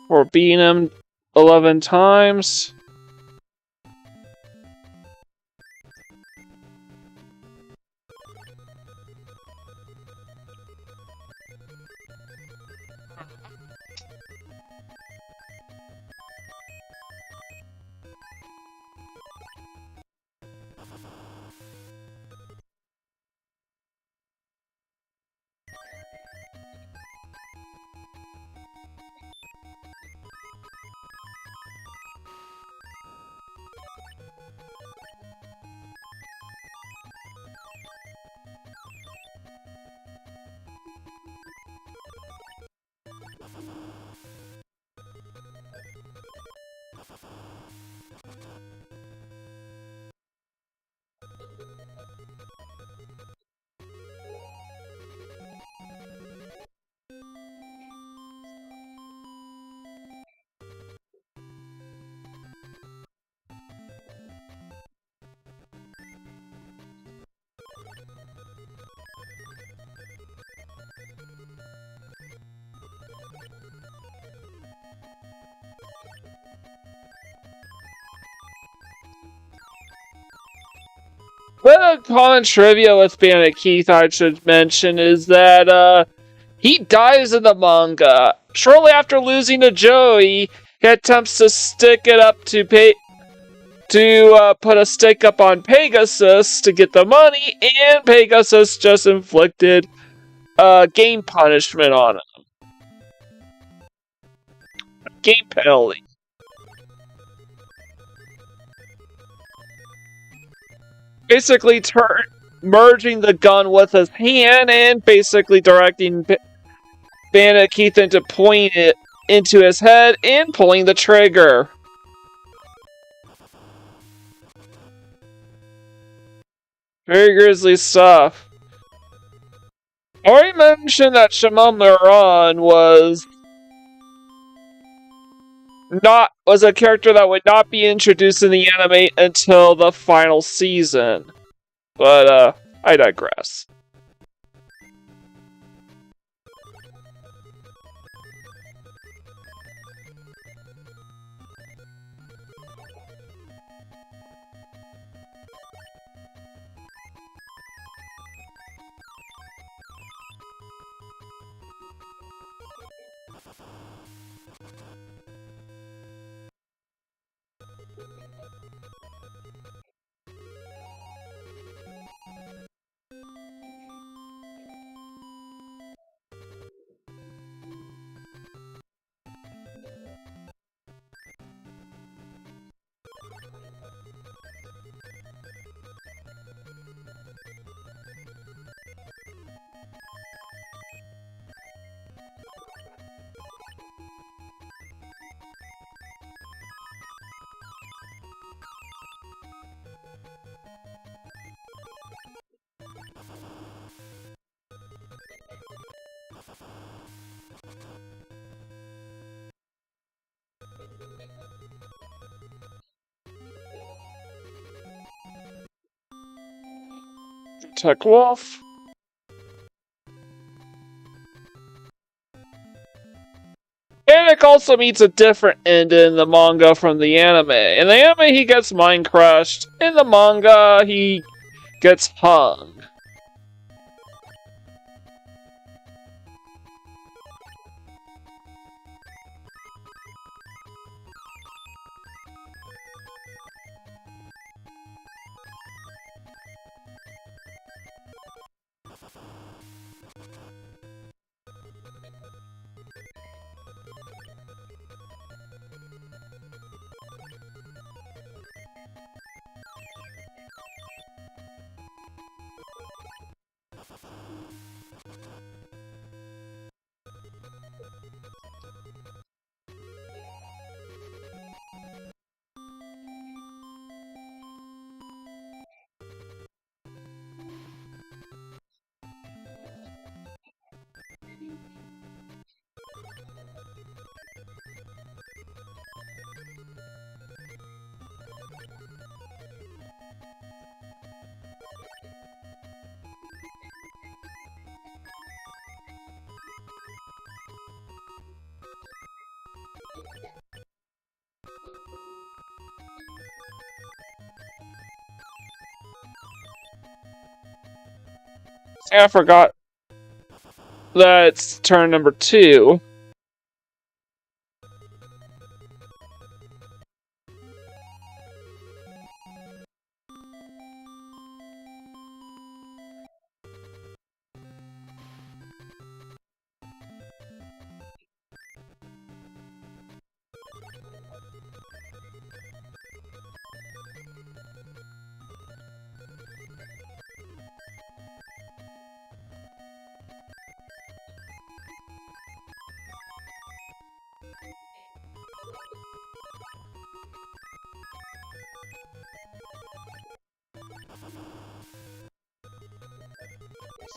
We're beating him 11 times. Well, a common trivia with Bandit Keith I should mention is that he dies in the manga. Shortly after losing to Joey, he attempts to stick it up to put a stick up on Pegasus to get the money, and Pegasus just inflicted game punishment on him. Game penalty. Basically merging the gun with his hand and basically directing Bandit Keith into pointing it into his head and pulling the trigger. Very grisly stuff. I already mentioned that Shimon Muran was a character that would not be introduced in the anime until the final season. But I digress. Tech Wolf. PaniK also meets a different end in the manga from the anime. In the anime, he gets mind crushed. In the manga, he gets hung. I forgot that it's turn number 2.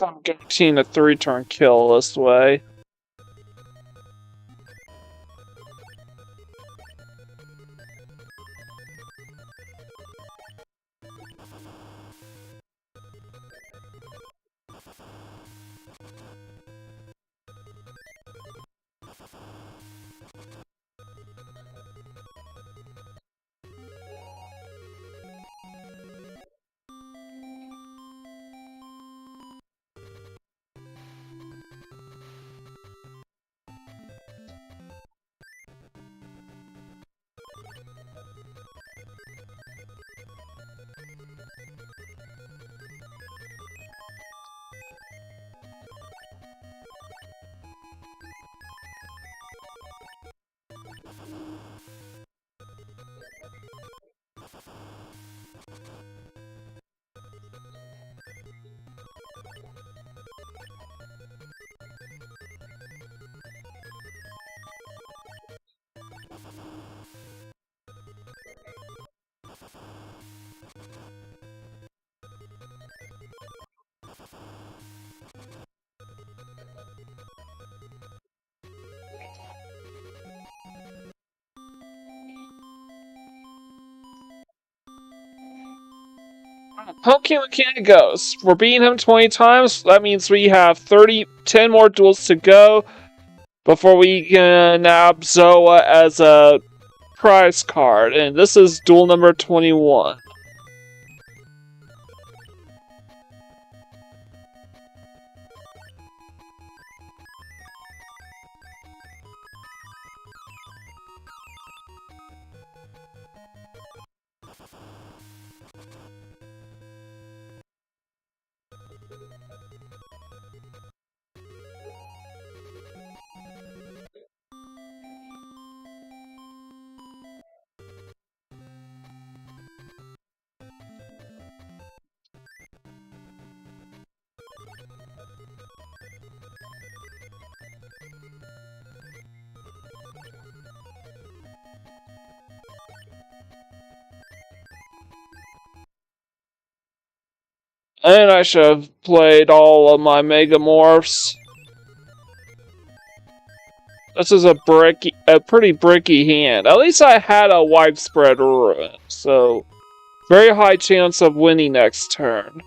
I'm guaranteeing a 3-turn kill this way. Pokemon Mechanic goes. We're beating him 20 times. That means we have 10 more duels to go before we can nab Zoa as a prize card. And this is duel number 21. And I should have played all of my Megamorphs. This is a pretty bricky hand. At least I had a widespread ruin, so very high chance of winning next turn.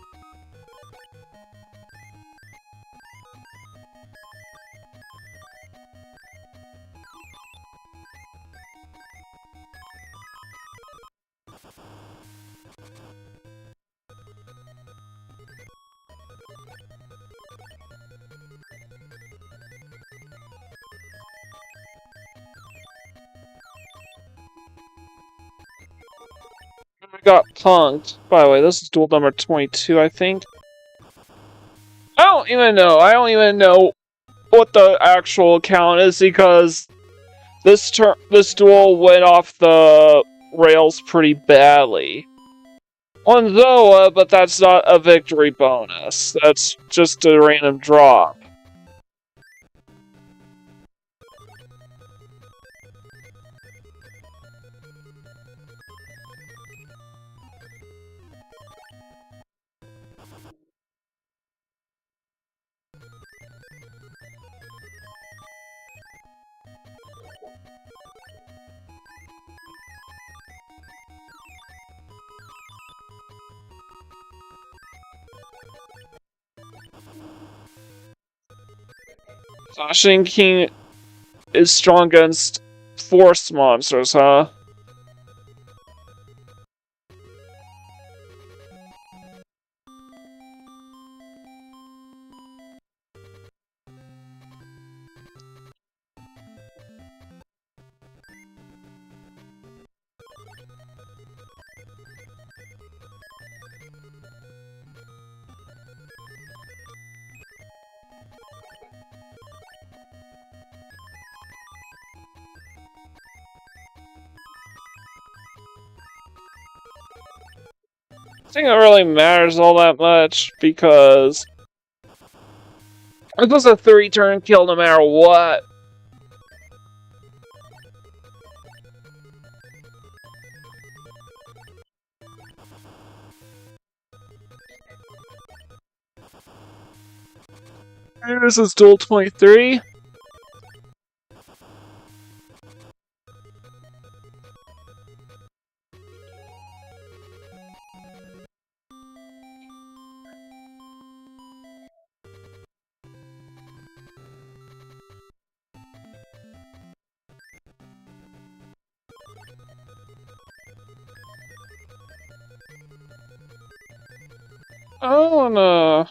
I got punked. By the way, this is duel number 22, I think. I don't even know what the actual count is because this duel went off the rails pretty badly. On Zoa, but that's not a victory bonus. That's just a random drop. Sashing King is strong against force monsters, huh? I think it really matters all that much because it was a 3-turn kill no matter what. This is duel 23. Oh no.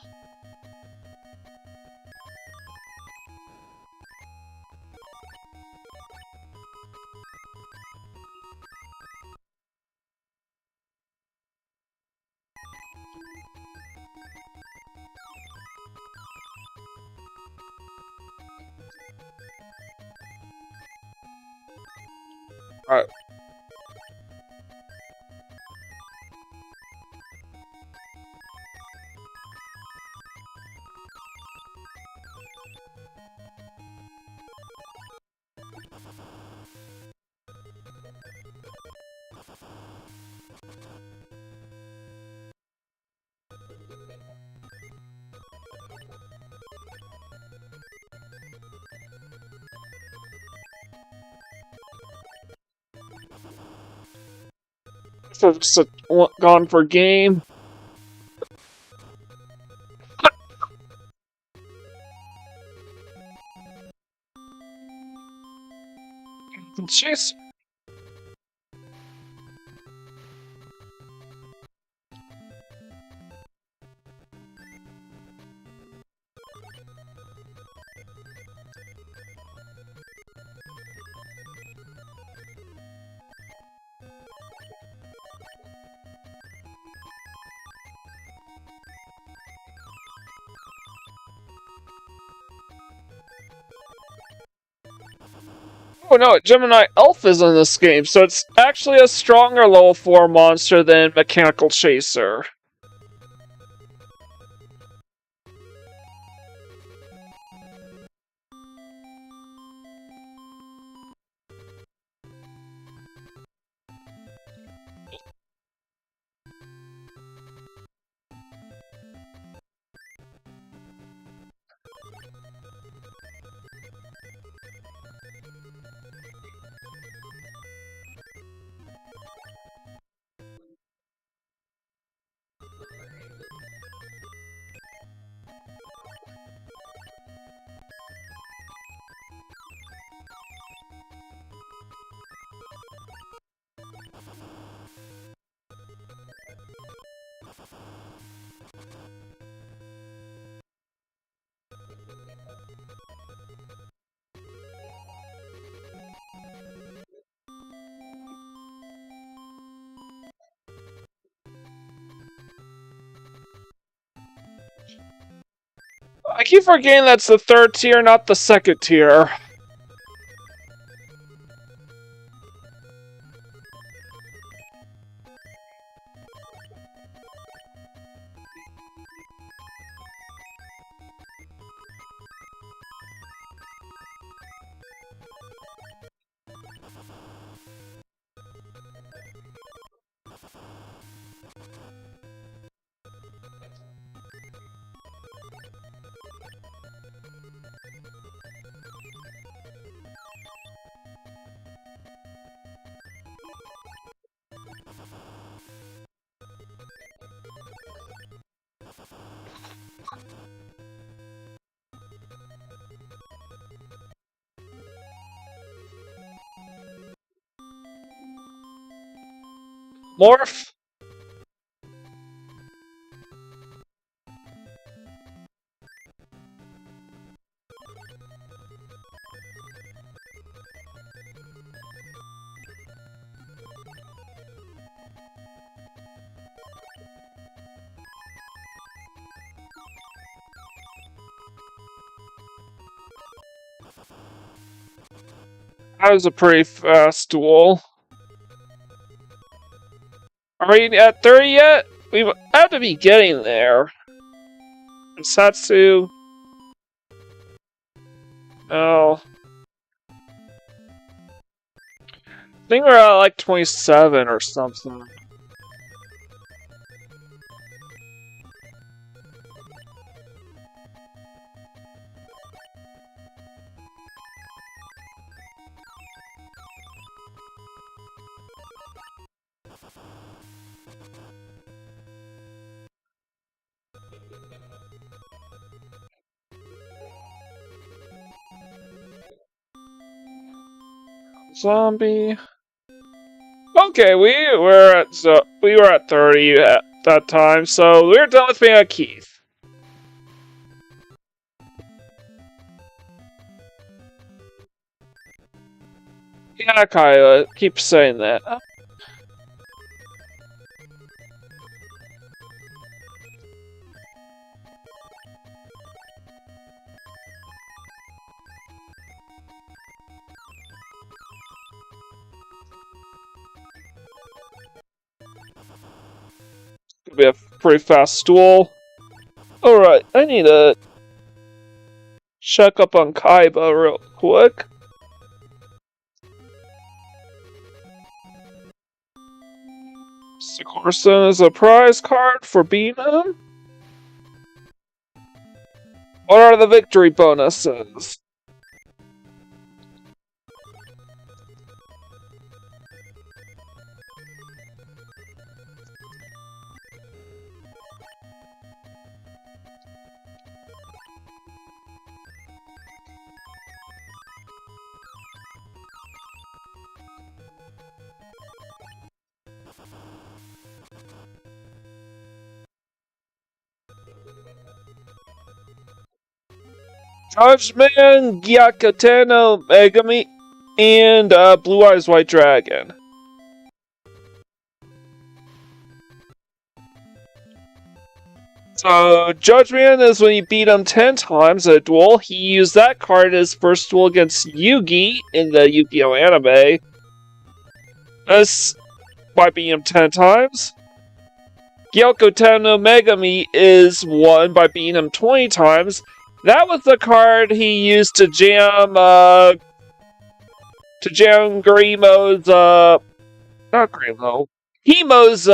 Alright. So just gone for game. Jeez. Oh no, Gemini Elf is in this game, so it's actually a stronger level 4 monster than Mechanical Chaser. I keep forgetting that's the 3rd tier, not the 2nd tier. Morph? That was a pretty fast duel. Are we at 30 yet? We have to be getting there. And Satsu. Oh. I think we're at like 27 or something. Zombie. Okay, we were at 30 at that time, so we're done with being a Keith. Yeah, Kaiba, keep saying that. It's gonna be a pretty fast duel. Alright, I need to check up on Kaiba real quick. Corson is a prize card for beating him. What are the victory bonuses? Judgment, Gyakuten Megami, and Blue Eyes White Dragon. So, Judgment is when you beat him 10 times at a duel. He used that card in his first duel against Yugi in the Yu-Gi-Oh! Anime. This by beating him 10 times. Gyakuten no Megami is won by beating him 20 times. That was the card he used to jam Grimo's, not Grimo, Himo's,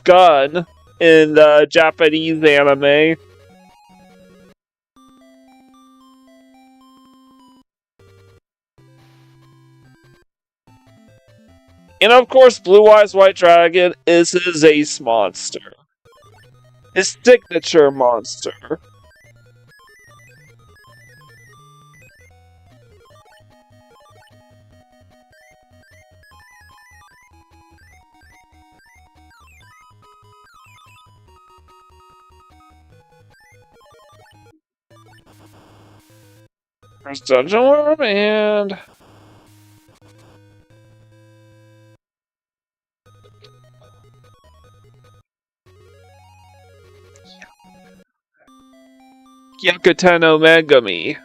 gun in the Japanese anime. And of course, Blue Eyes White Dragon is his ace monster. His signature monster. There's Dungeon Worm and... Gyakuten no Megami.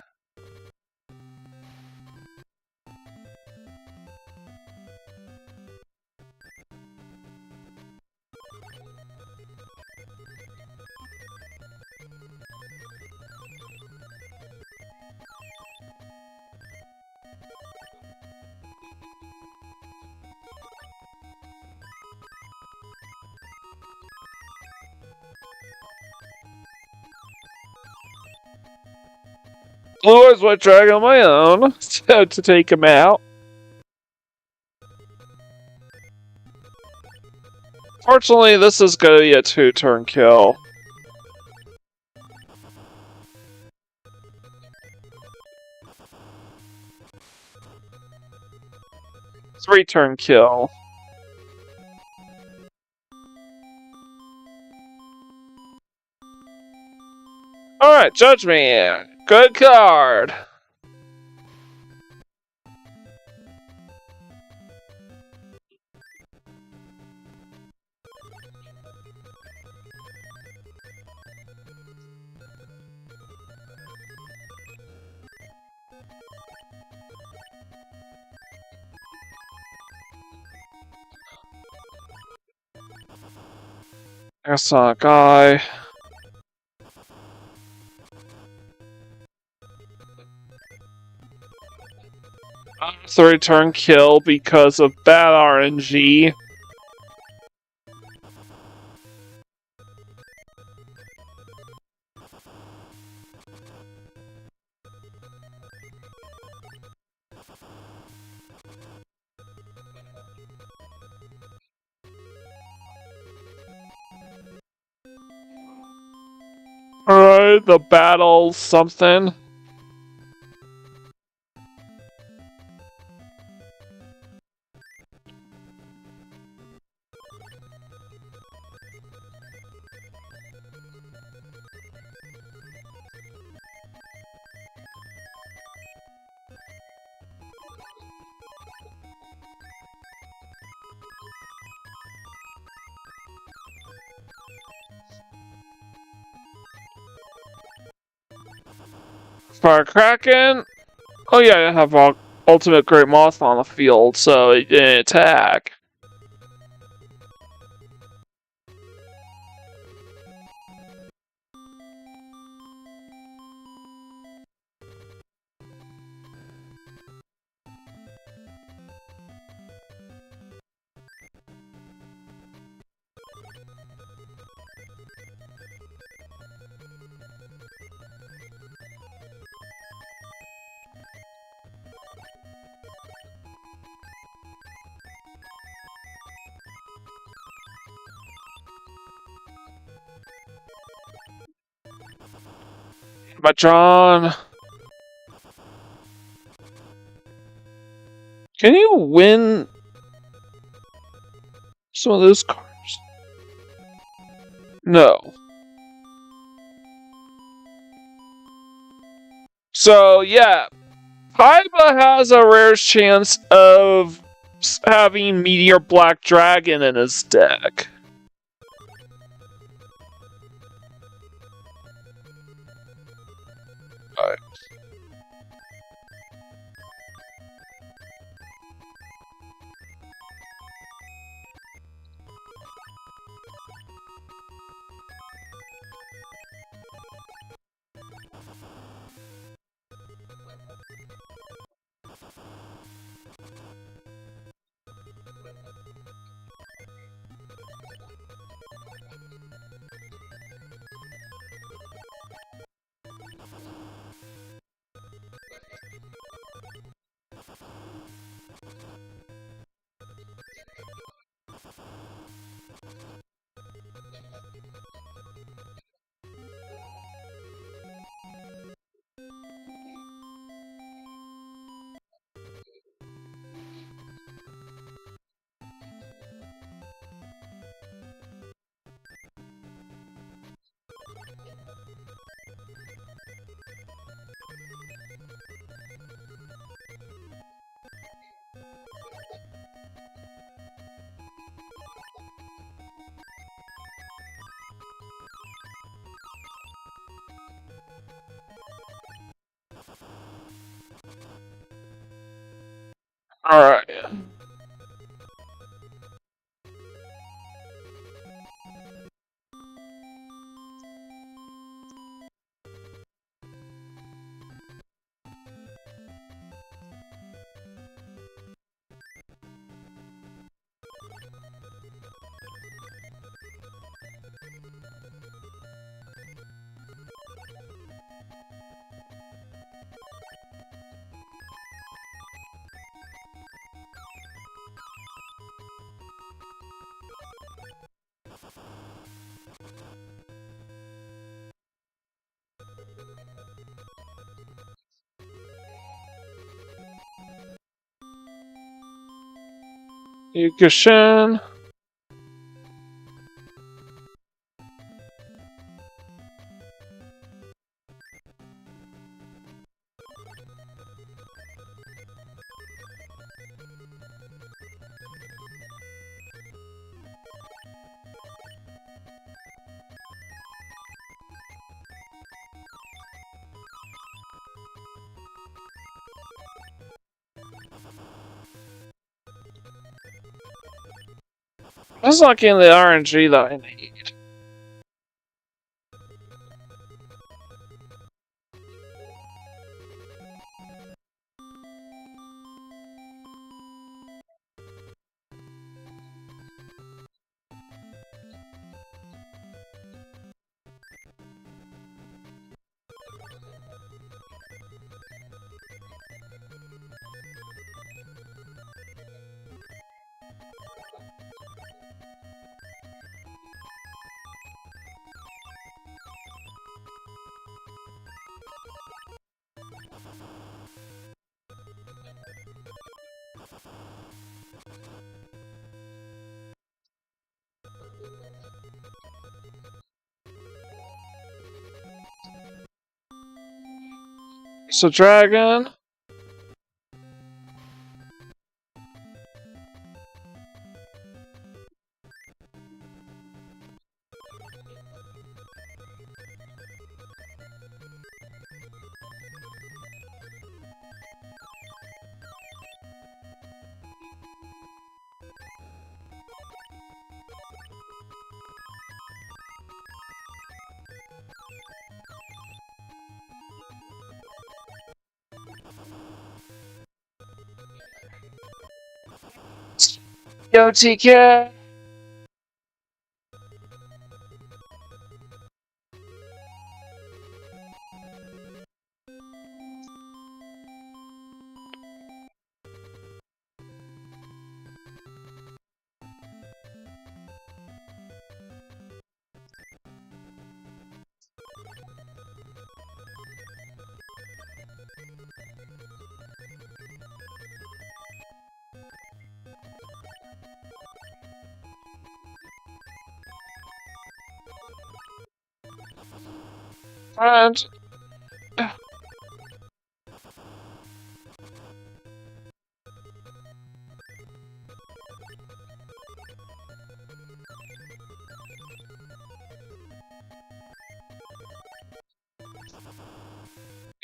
Blue Eyes White Dragon on my own to take him out. Fortunately, this is going to be a 2-turn kill. Three-turn kill. Alright, Judgment. Good card. That's not a guy. Three-turn kill because of bad RNG. Alright, the battle something. Fire Kraken. Oh yeah, I have Ultimate Great Moth on the field, so it didn't attack. But John, can you win some of those cards? No. So yeah, Kaiba has a rare chance of having Meteor Black Dragon in his deck. Alright. Yugioh. That's not getting the RNG that I need. So Dragon. Yo, TK. And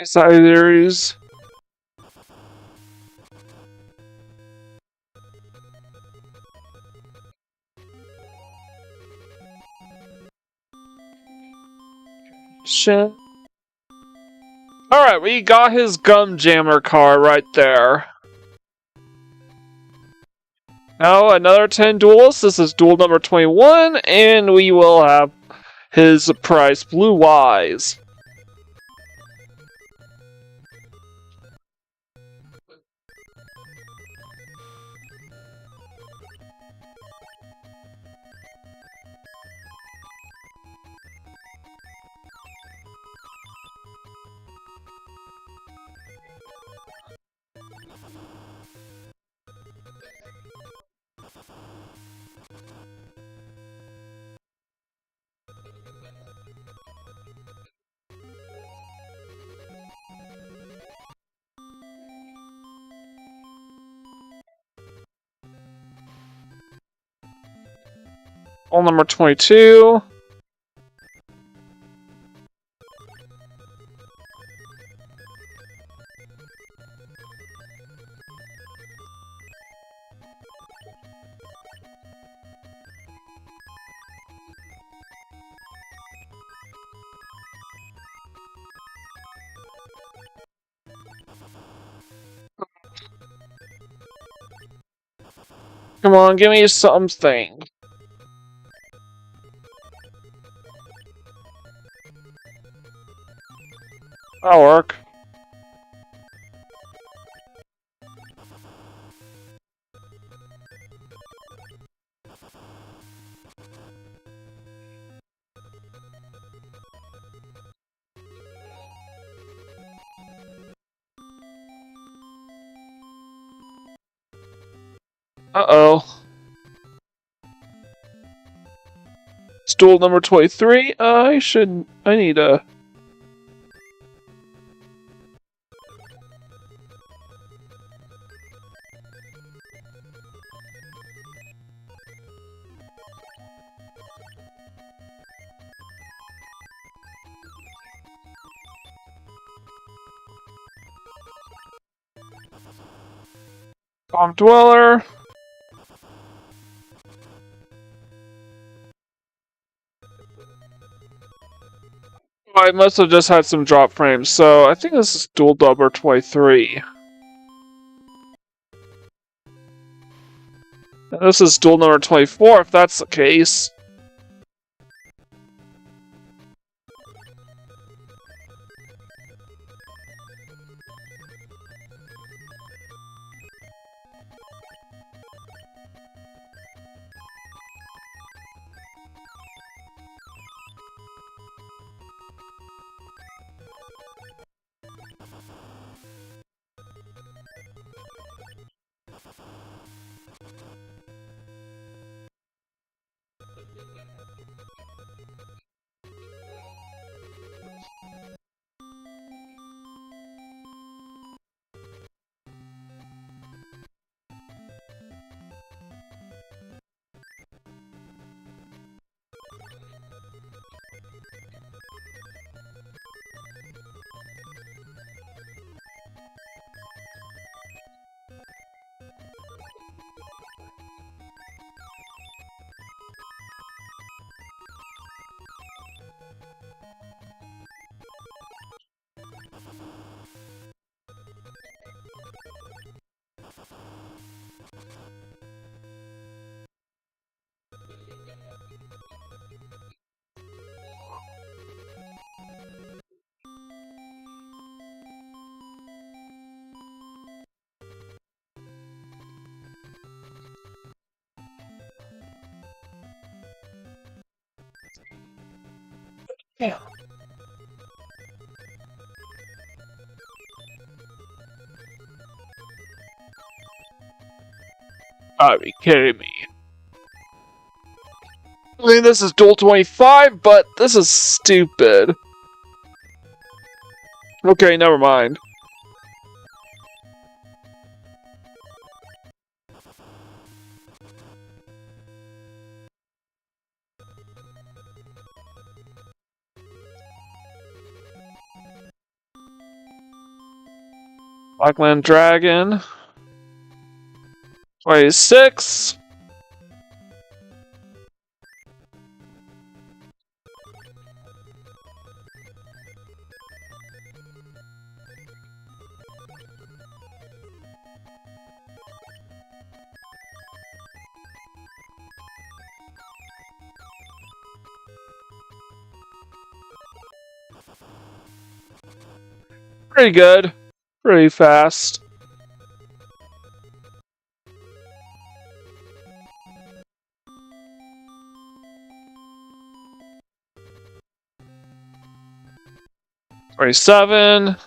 Series. Shit. Alright, we got his gum jammer card right there. Now, another 10 duels. This is duel number 21, and we will have his prize, Blue Eyes. Duel number 22. Come on, give me something. That'll work. Uh-oh. Duel number 23. I need a... Bomb Dweller. I must have just had some drop frames, so I think this is duel number 23. And this is duel number 24, if that's the case. Yeah. Are you kidding me? I mean, this is duel 25, but this is stupid. Okay, never mind. Blackland Dragon. 26. Pretty good. Pretty fast. $27.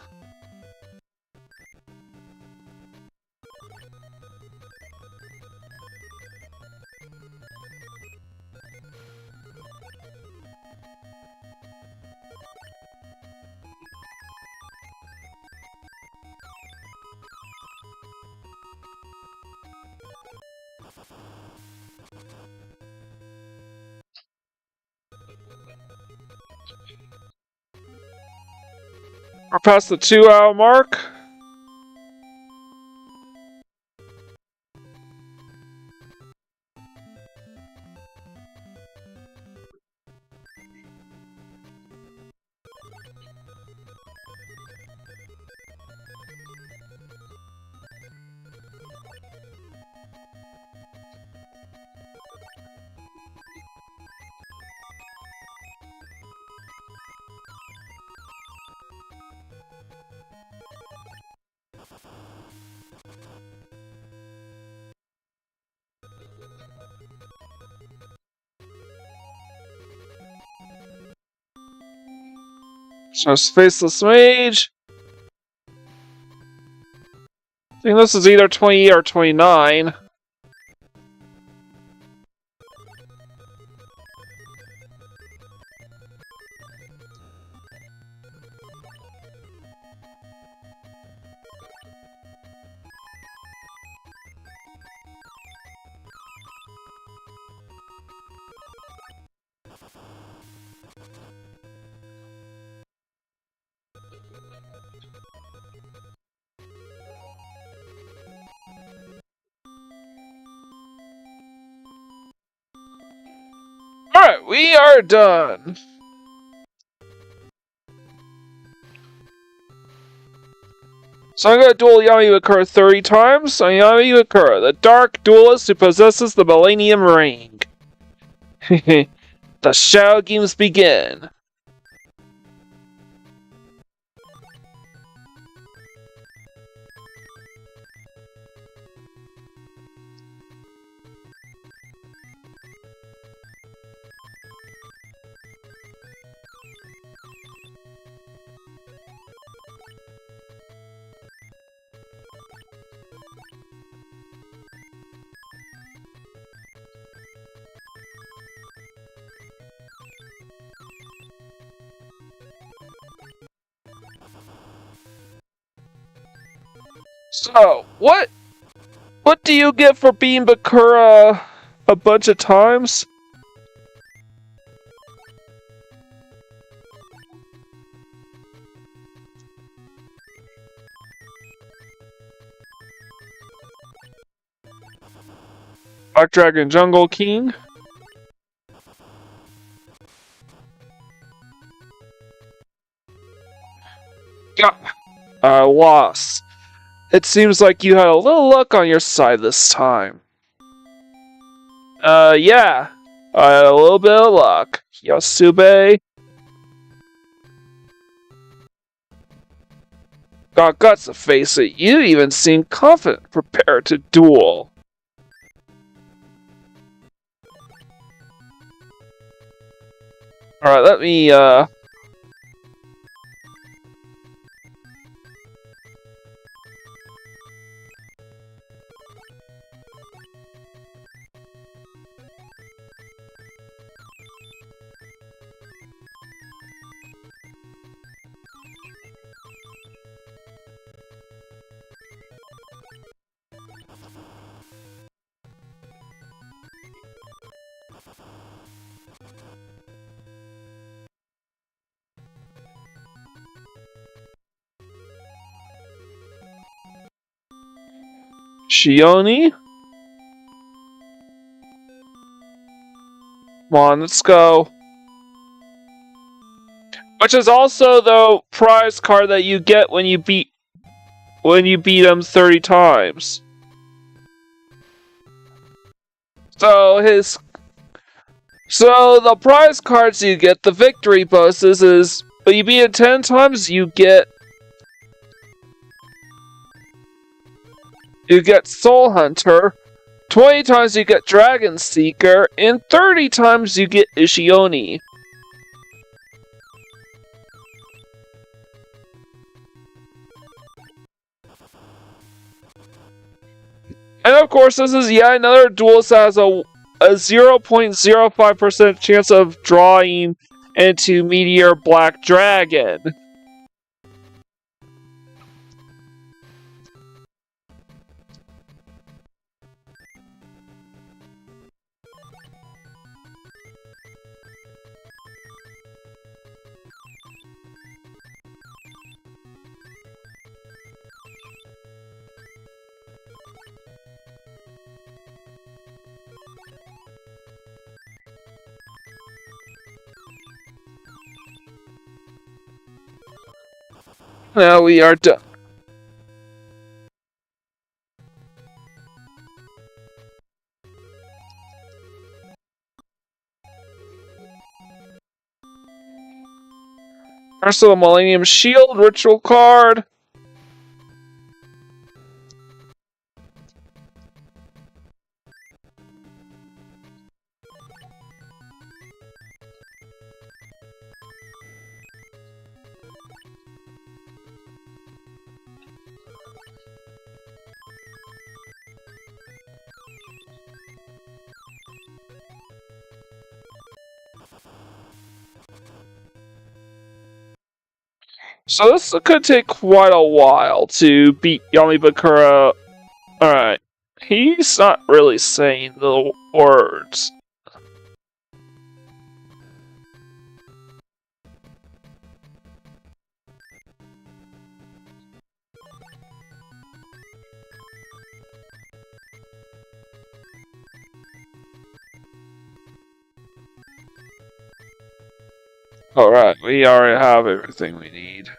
We're past the 2-hour mark. Just Faceless Mage. I think this is either 28 or 29. Alright, we are done. So I'm gonna duel Yami Bakura 30 times. So Yami Bakura, the dark duelist who possesses the Millennium Ring. The Shadow Games begin. So, what do you get for being Bakura a bunch of times? Black Dragon Jungle King. Yeah. Lost. It seems like you had a little luck on your side this time. Yeah. I had a little bit of luck. Yasube. Got guts to face it. You even seem confident, prepared to duel. Alright, let me, Shioni? Come on, let's go. Which is also the prize card that you get when you beat him 30 times. So the prize cards you get, the victory bonuses, is when you beat it 10 times, you get Soul Hunter, 20 times you get Dragon Seeker, and 30 times you get Ishioni. And of course, this is yet another duelist that has a 0.05% chance of drawing into Meteor Black Dragon. Now we are done. Also, the Millennium Shield ritual card. So this could take quite a while to beat Yami Bakura. Alright. He's not really saying the words. Alright, we already have everything we need.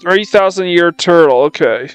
$3,000-year turtle, okay.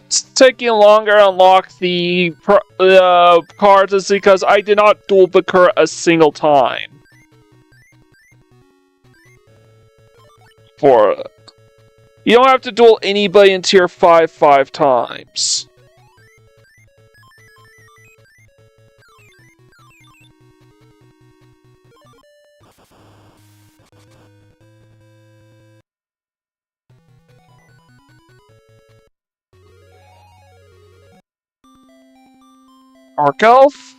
It's taking longer to unlock the cards is because I did not duel Bakura a single time. You don't have to duel anybody in tier 5 times. Arc Elf?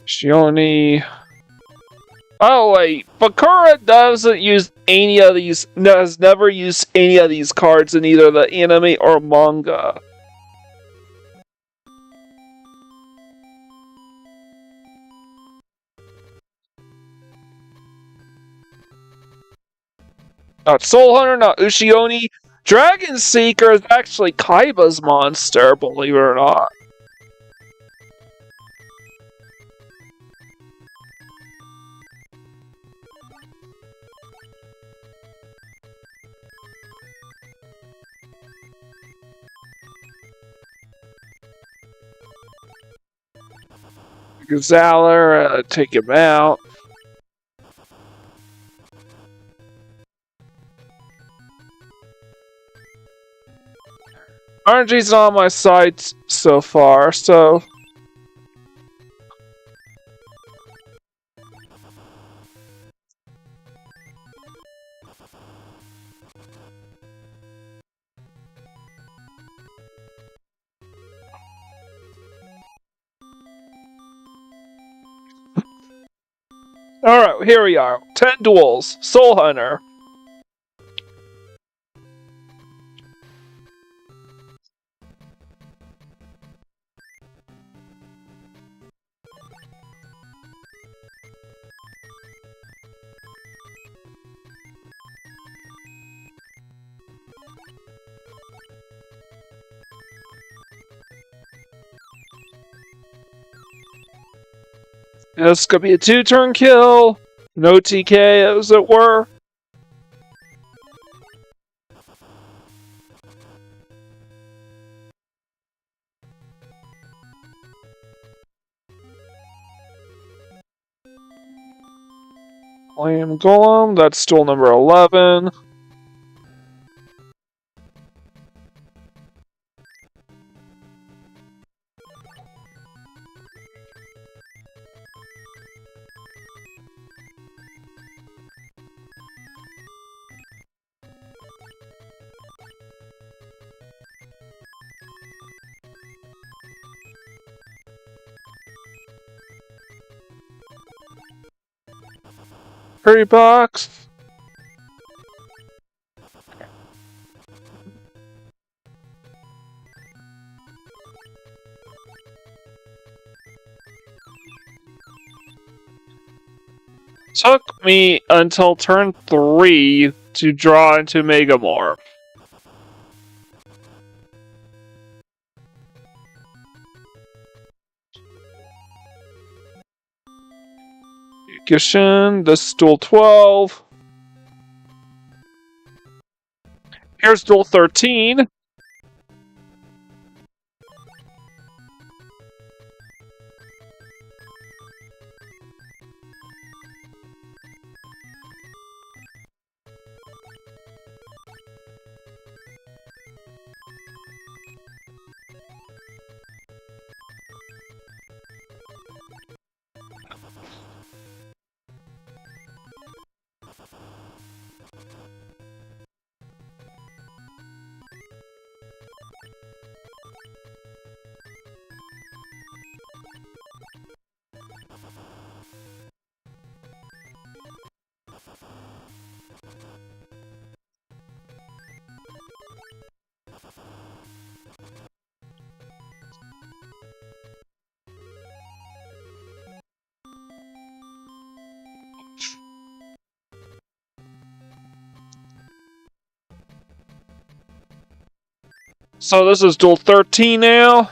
Shioni. Oh wait, Bakura doesn't use any of these. Has never used any of these cards in either the anime or manga. Not Soul Hunter, not Ushioni. Dragon Seeker is actually Kaiba's monster, believe it or not. Gazaller, take him out. RNG's not on my side so far, so... Alright, here we are. 10 duels. Soul Hunter. This could be a 2-turn kill. No TK, as it were. Flame Golem, that's duel number 11. Hurry box. Took me until turn 3 to draw into Megamorph. Gishin, this is duel 12. Here's duel 13. So this is duel 13 now.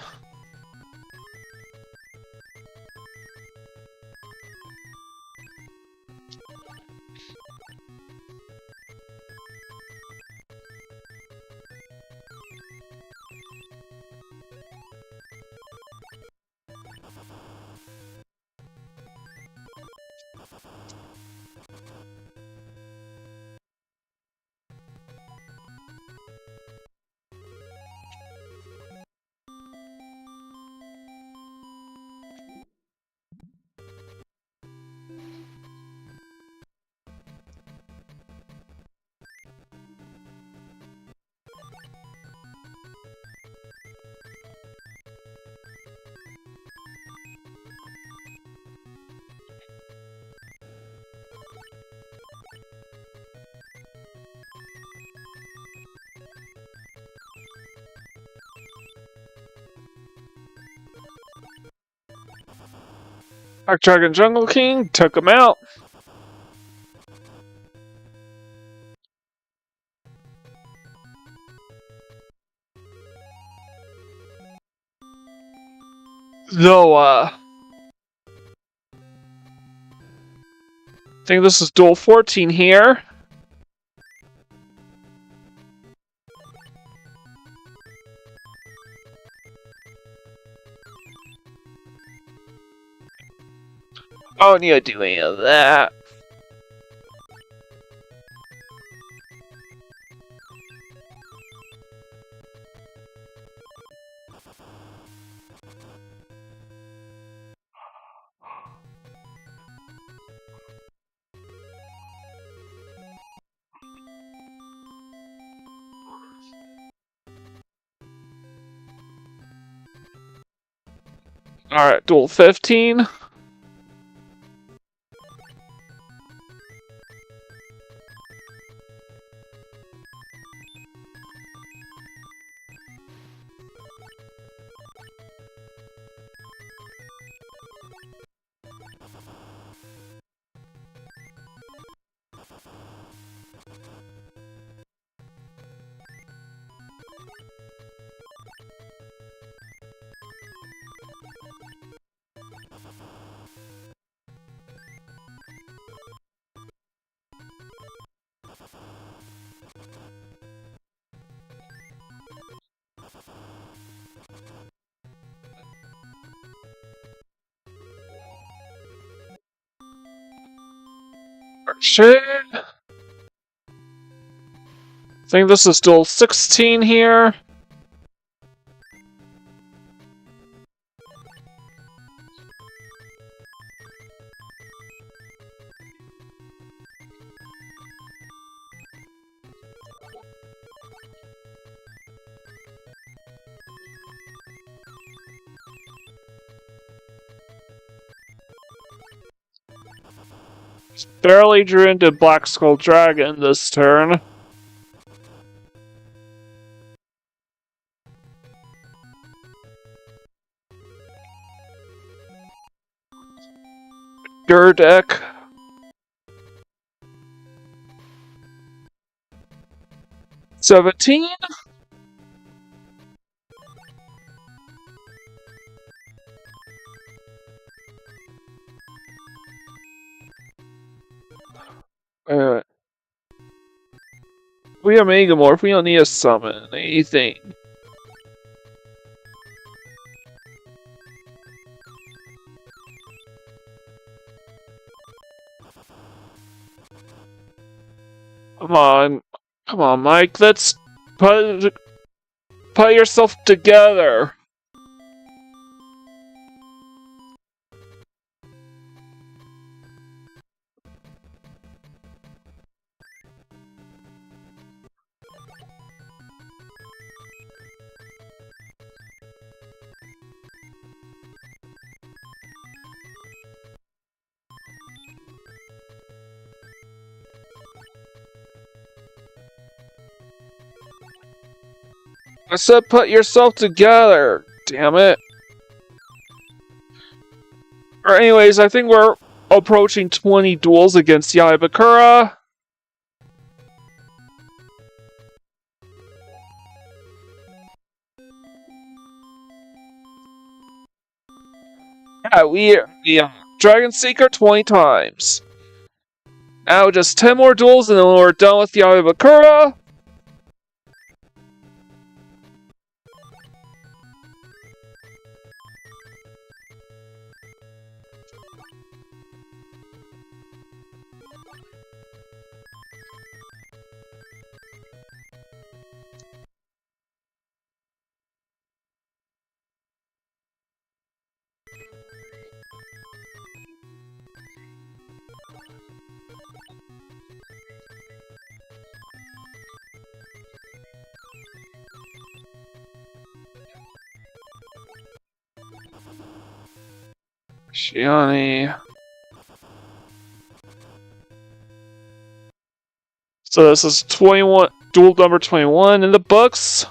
Black Dragon Jungle King took him out. So, I think this is Duel 14 here. I don't need to do any of that. Alright, Duel 15. Shit. I think this is Duel 16 here. Barely drew into Black Skull Dragon this turn. Your deck. $17. We have Megamorph, we don't need to summon anything. Come on, Mike. Let's put yourself together. I said put yourself together, damn it. Or anyways, I think we're approaching 20 duels against Yami Bakura. Yeah, we Dragon Seeker 20 times. Now just 10 more duels and then we're done with Yami Bakura. Yami. So this is 21, duel number 21 in the books.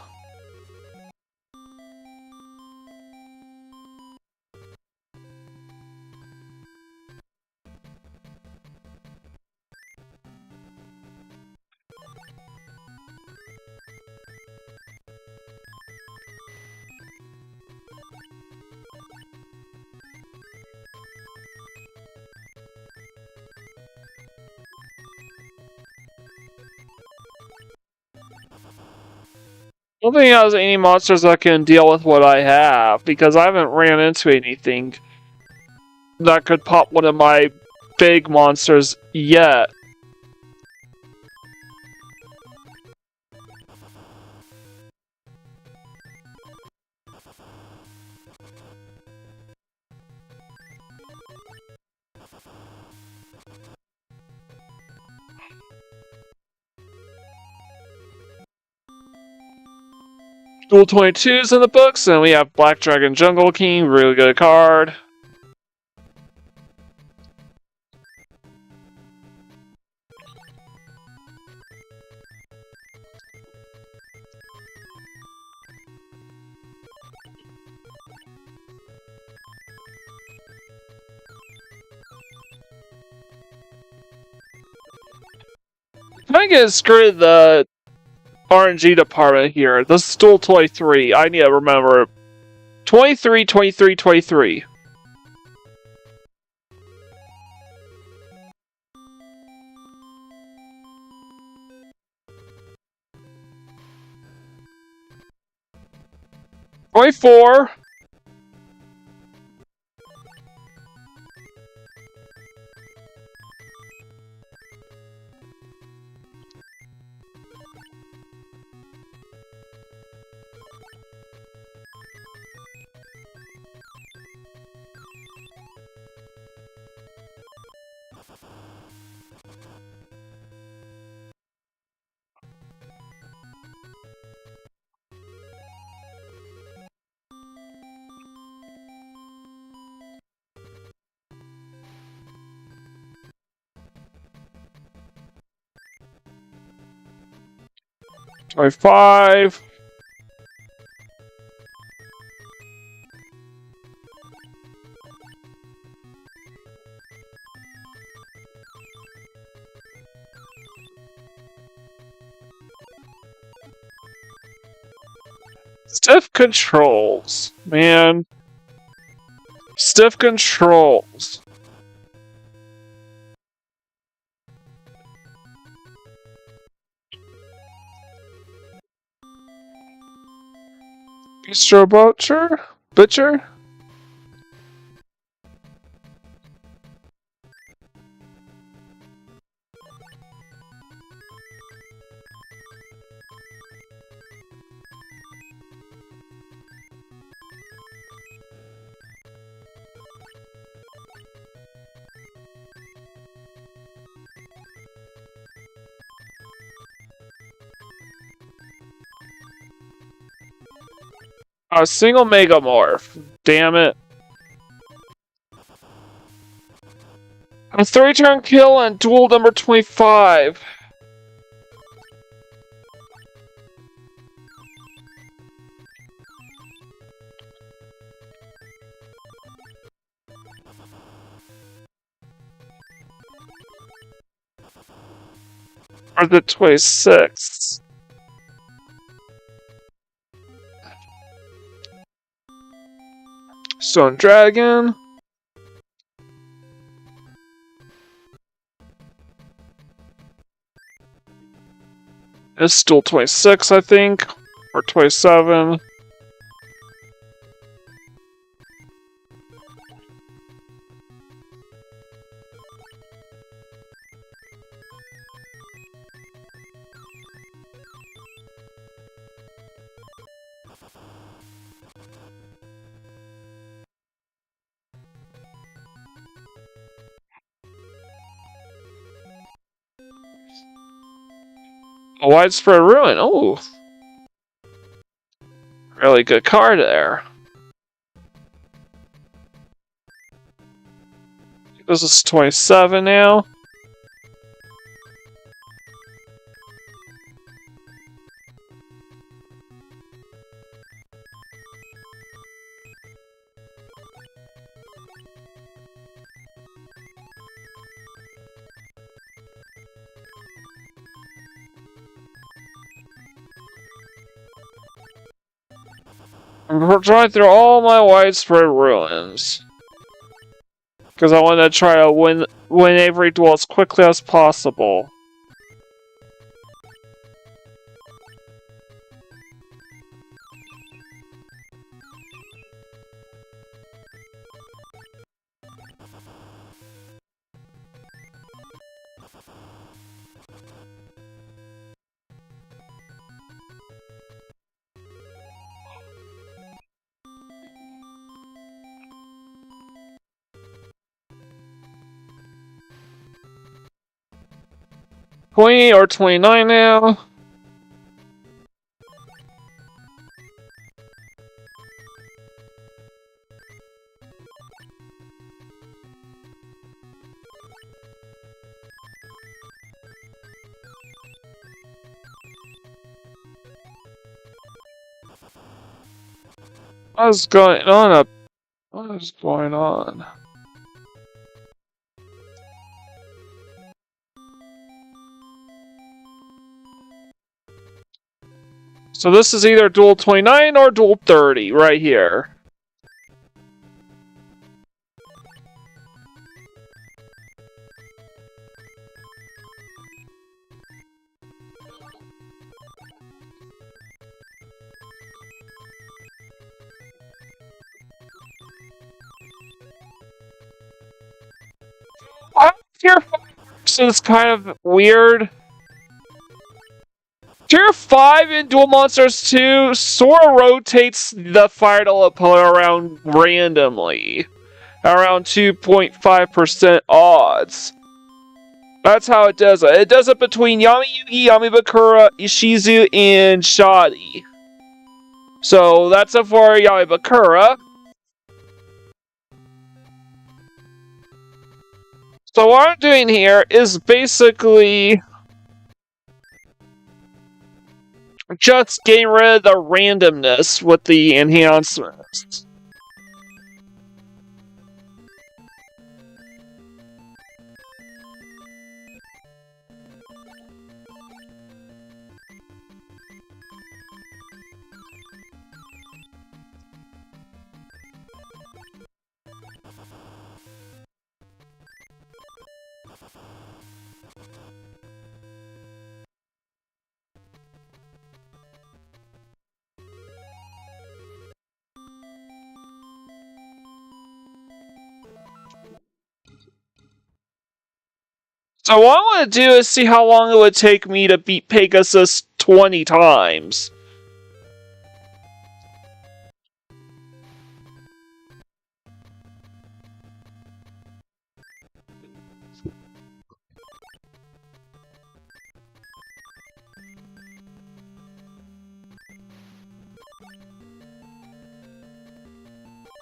don't think it has any monsters that can deal with what I have, because I haven't ran into anything that could pop one of my big monsters yet. Duel 22's in the books, and we have Black Dragon Jungle King, really good card. I get screwed the RNG department here. This is Duel 23. I need to remember 23, 23, 23. Four. Five. Stiff controls, man. Stiff controls. Bistro Butcher? A single Megamorph. Damn it. A 3-turn kill on duel number 25. Or the 26th. Stone Dragon. It's still 26, I think. Or 27. A Widespread Ruin. Oh, really good card there. This is 27 now. I'm trying through all my Widespread Ruins. Because I want to try to win every duel as quickly as possible. 28 or 29 now. What is going on? What is going on? So this is either Duel 29 or Duel 30, right here. Tier 5 is kind of weird. Tier 5 in Duel Monsters 2 sort of rotates the final opponent around randomly. Around 2.5% odds. That's how it does it. It does it between Yami Yugi, Yami Bakura, Ishizu, and Shadi. So that's it for Yami Bakura. So what I'm doing here is basically just getting rid of the randomness with the enhancements. So what I want to do is see how long it would take me to beat Pegasus 20 times.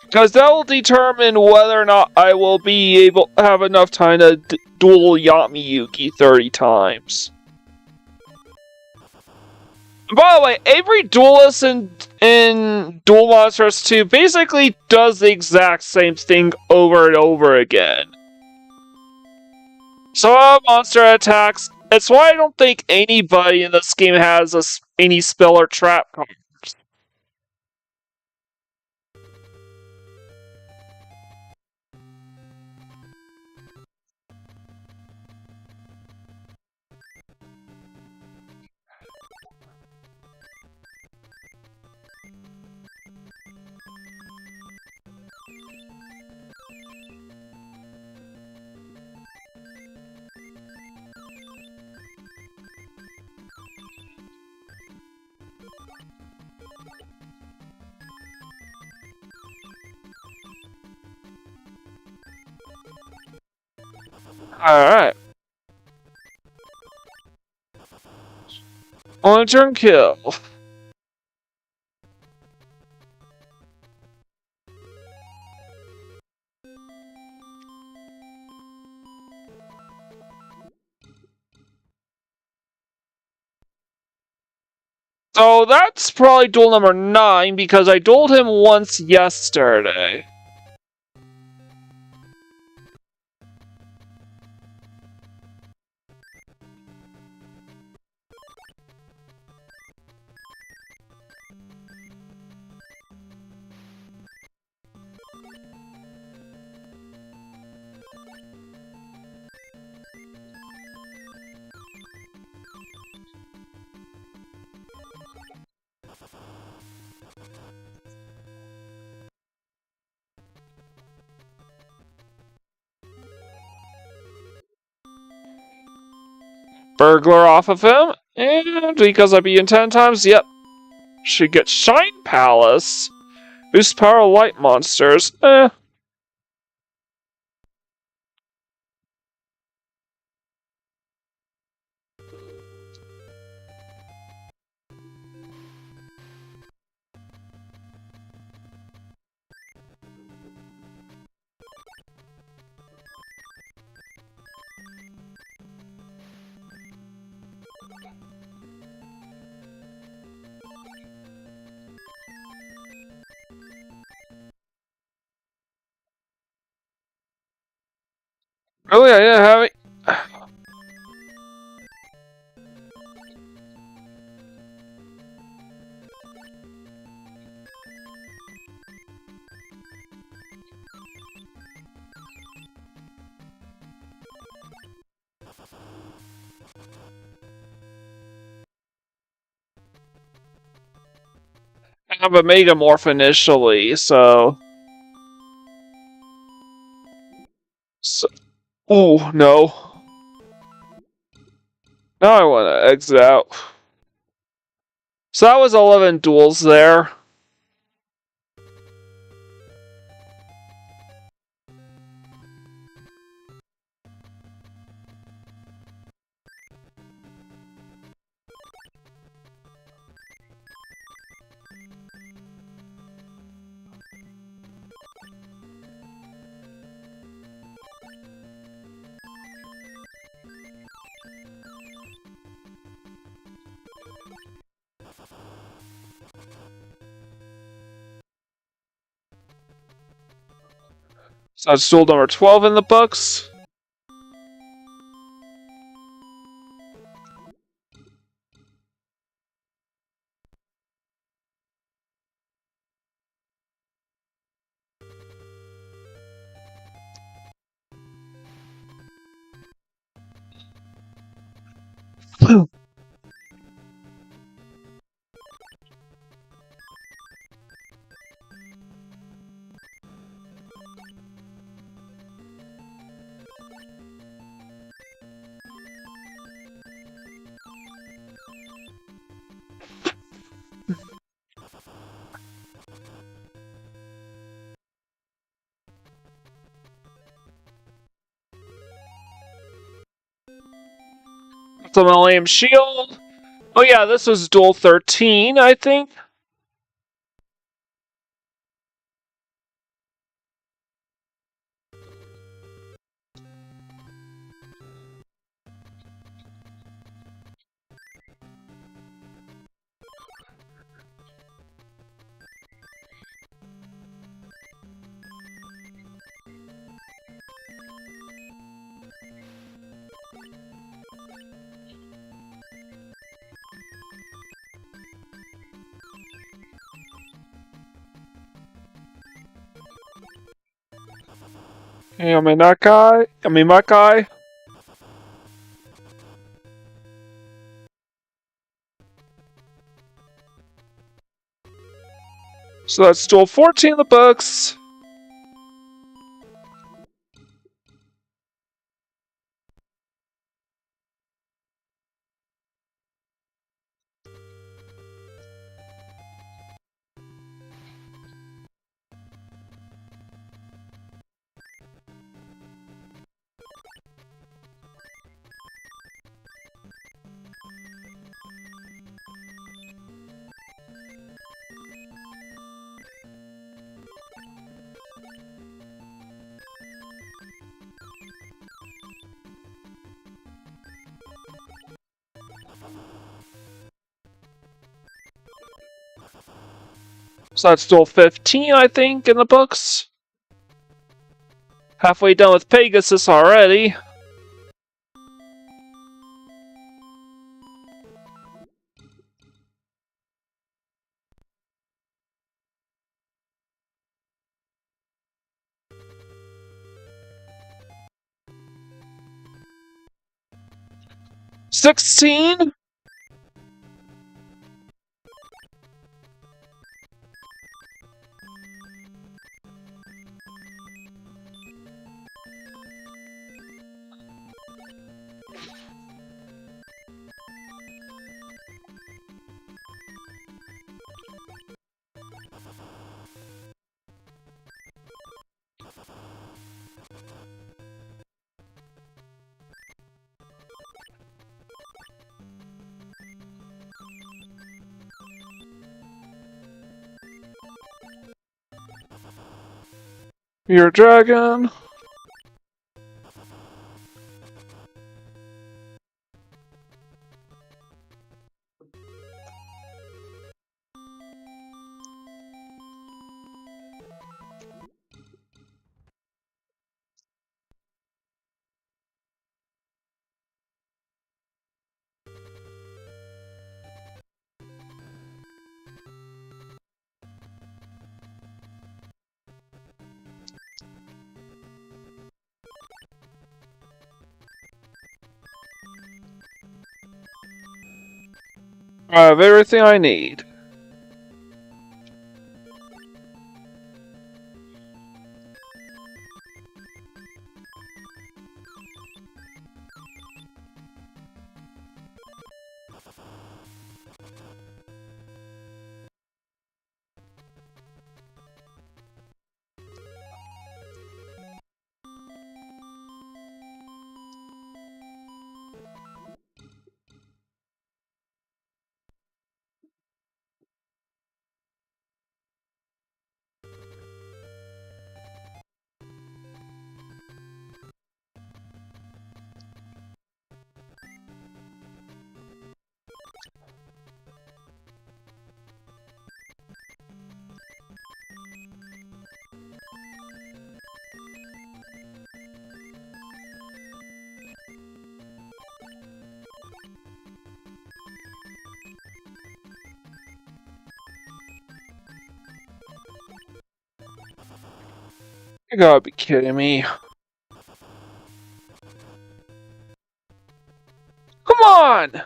Because that will determine whether or not I will be able to have enough time to duel Yami Yugi 30 times. By the way, every duelist in Duel Monsters 2 basically does the exact same thing over and over again. So monster attacks. It's why I don't think anybody in this game has any spell or trap card. Alright. On turn kill. So that's probably duel number 9 because I dueled him once yesterday. Burglar off of him, and because I beat him 10 times, yep. Should get Shine Palace. Boost power light monsters. Oh yeah, yeah, have it. I have a Megamorph initially, so... Oh, no. Now I want to exit out. So that was 11 duels there. So that's duel number 12 in the books. The Millennium Shield. Oh yeah, this was duel 13, I think. Hey, I mean that guy. I mean that guy. So that's duel 14 in the books. So that's duel 15, I think, in the books. Halfway done with Pegasus already. $16? You're a dragon. I have everything I need. You gotta be kidding me. Come on!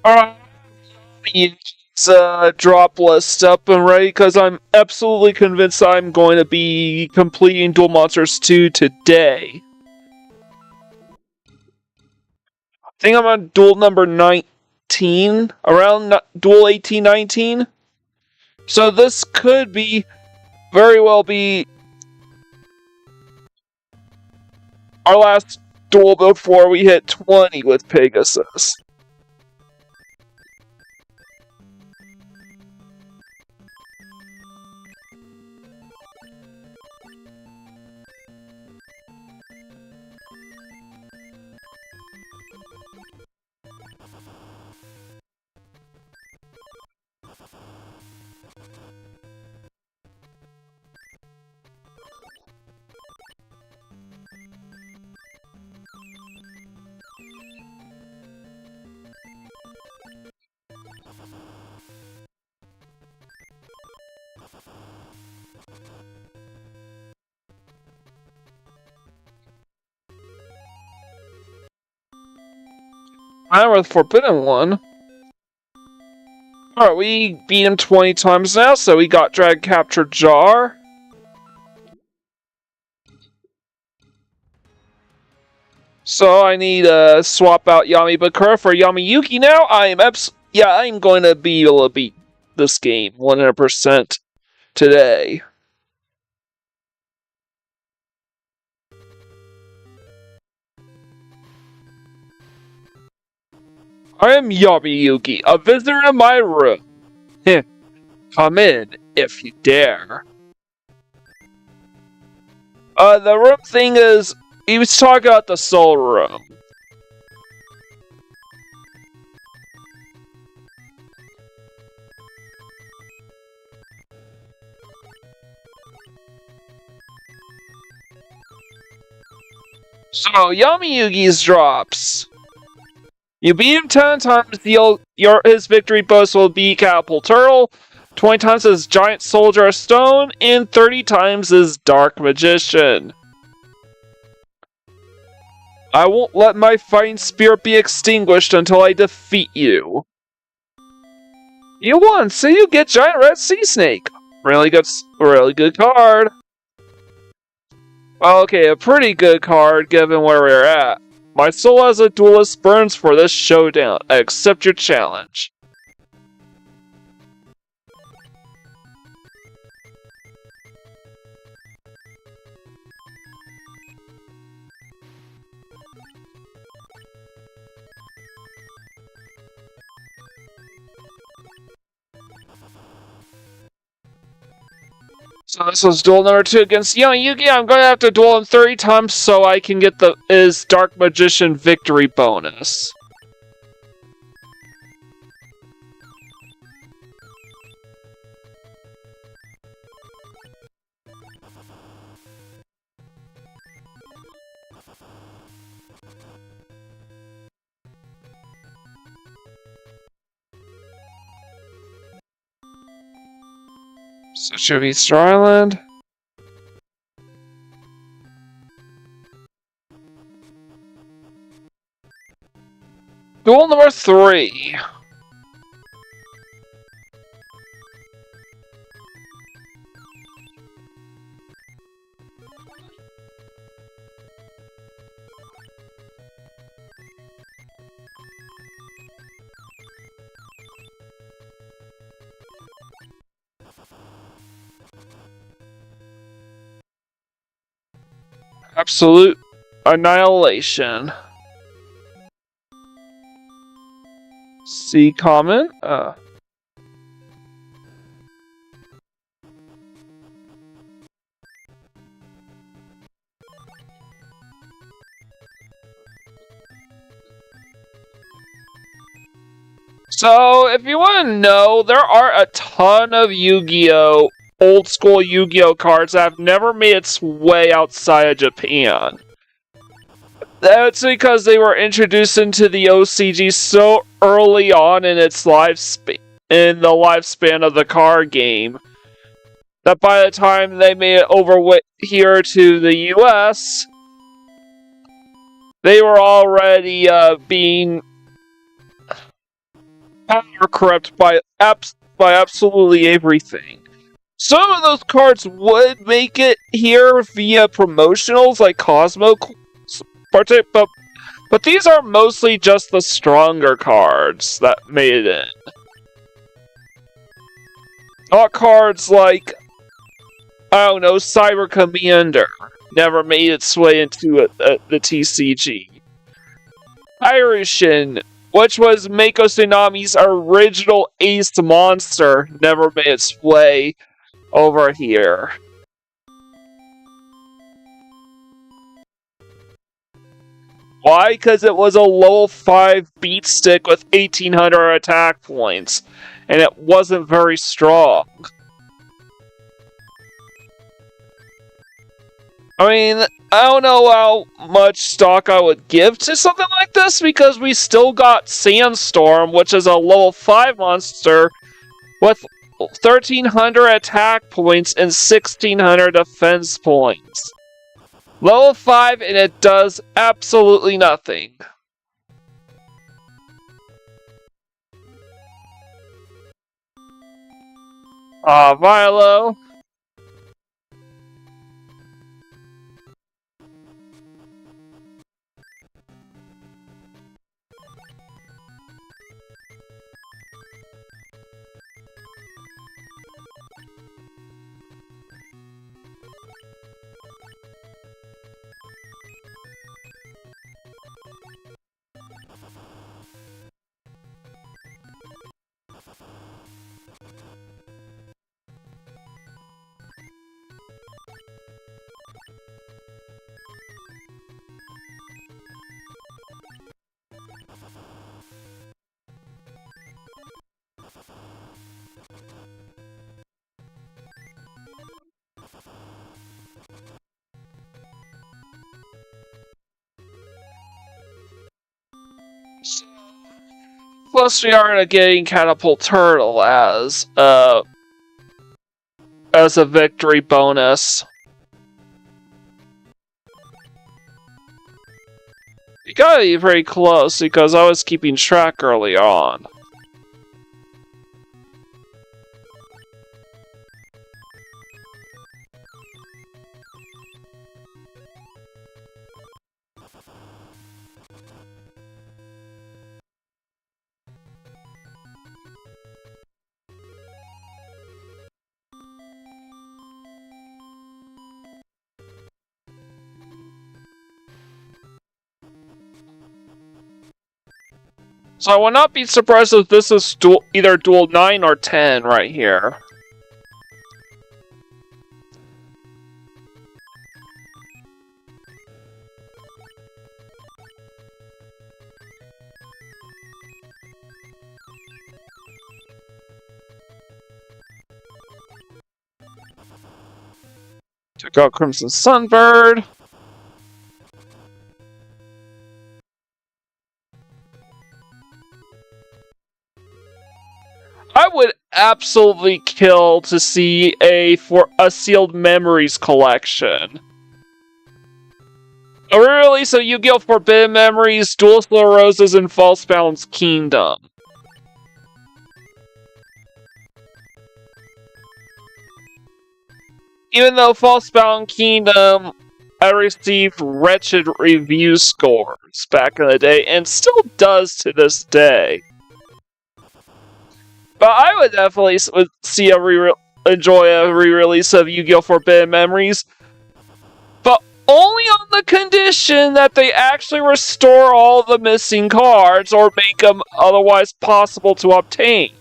Alright, drop list up and ready because I'm absolutely convinced I'm going to be completing Duel Monsters 2 today. I think I'm on Duel number 19, around Duel 18-19. So this could be, very well be, our last duel before we hit 20 with Pegasus. I remember the Forbidden One. Alright, we beat him 20 times now, so we got Drag Capture Jar. So I need to swap out Yami Bakura for Yami Yugi now. I'm going to be able to beat this game 100% today. I am Yami Yugi, a visitor in my room. Come in, if you dare. The room thing is, he was talking about the soul room. So, Yami Yugi's drops. You beat him 10 times, his victory boast will be Catapult Turtle, 20 times his Giant Soldier of Stone, and 30 times his Dark Magician. I won't let my fighting spirit be extinguished until I defeat you. You won, so you get Giant Red Sea Snake. Really good card. Okay, a pretty good card given where we're at. My soul as a duelist burns for this showdown. I accept your challenge. So this was duel number 2 against Yugi. I'm going to have to duel him 30 times so I can get his Dark Magician victory bonus. So should be Star Island. Duel number 3. Absolute annihilation. See comment? So, if you want to know, there are a ton of Yu-Gi-Oh! Old school Yu-Gi-Oh! Cards that have never made its way outside of Japan. That's because they were introduced into the OCG so early on in its lifespan, of the card game, that by the time they made it over here to the US, they were already being power corrupt by absolutely everything. Some of those cards would make it here via promotionals like Cosmo, but these are mostly just the stronger cards that made it in. Not cards like, I don't know, Cyber Commander never made its way into the TCG. Irishin, which was Mako Tsunami's original ace monster, never made its way over here. Why? Because it was a level 5 beat stick with 1800 attack points, and it wasn't very strong. I mean, I don't know how much stock I would give to something like this, because we still got Sandstorm, which is a level 5 monster with 1300 attack points and 1600 defense points. Level 5 and it does absolutely nothing. Vilo. Plus, we are getting Catapult Turtle as a victory bonus. You gotta be very close because I was keeping track early on. So I would not be surprised if this is either Duel 9 or 10 right here. Took out Crimson Sunbird. I would absolutely kill to see a Sealed Memories collection. A re-release of Yu-Gi-Oh! Forbidden Memories, Duel Slow Roses, and False Balance Kingdom. Even though False Bound Kingdom, I received wretched review scores back in the day, and still does to this day. But I would definitely enjoy a re-release of Yu-Gi-Oh! Forbidden Memories, but only on the condition that they actually restore all the missing cards or make them otherwise possible to obtain.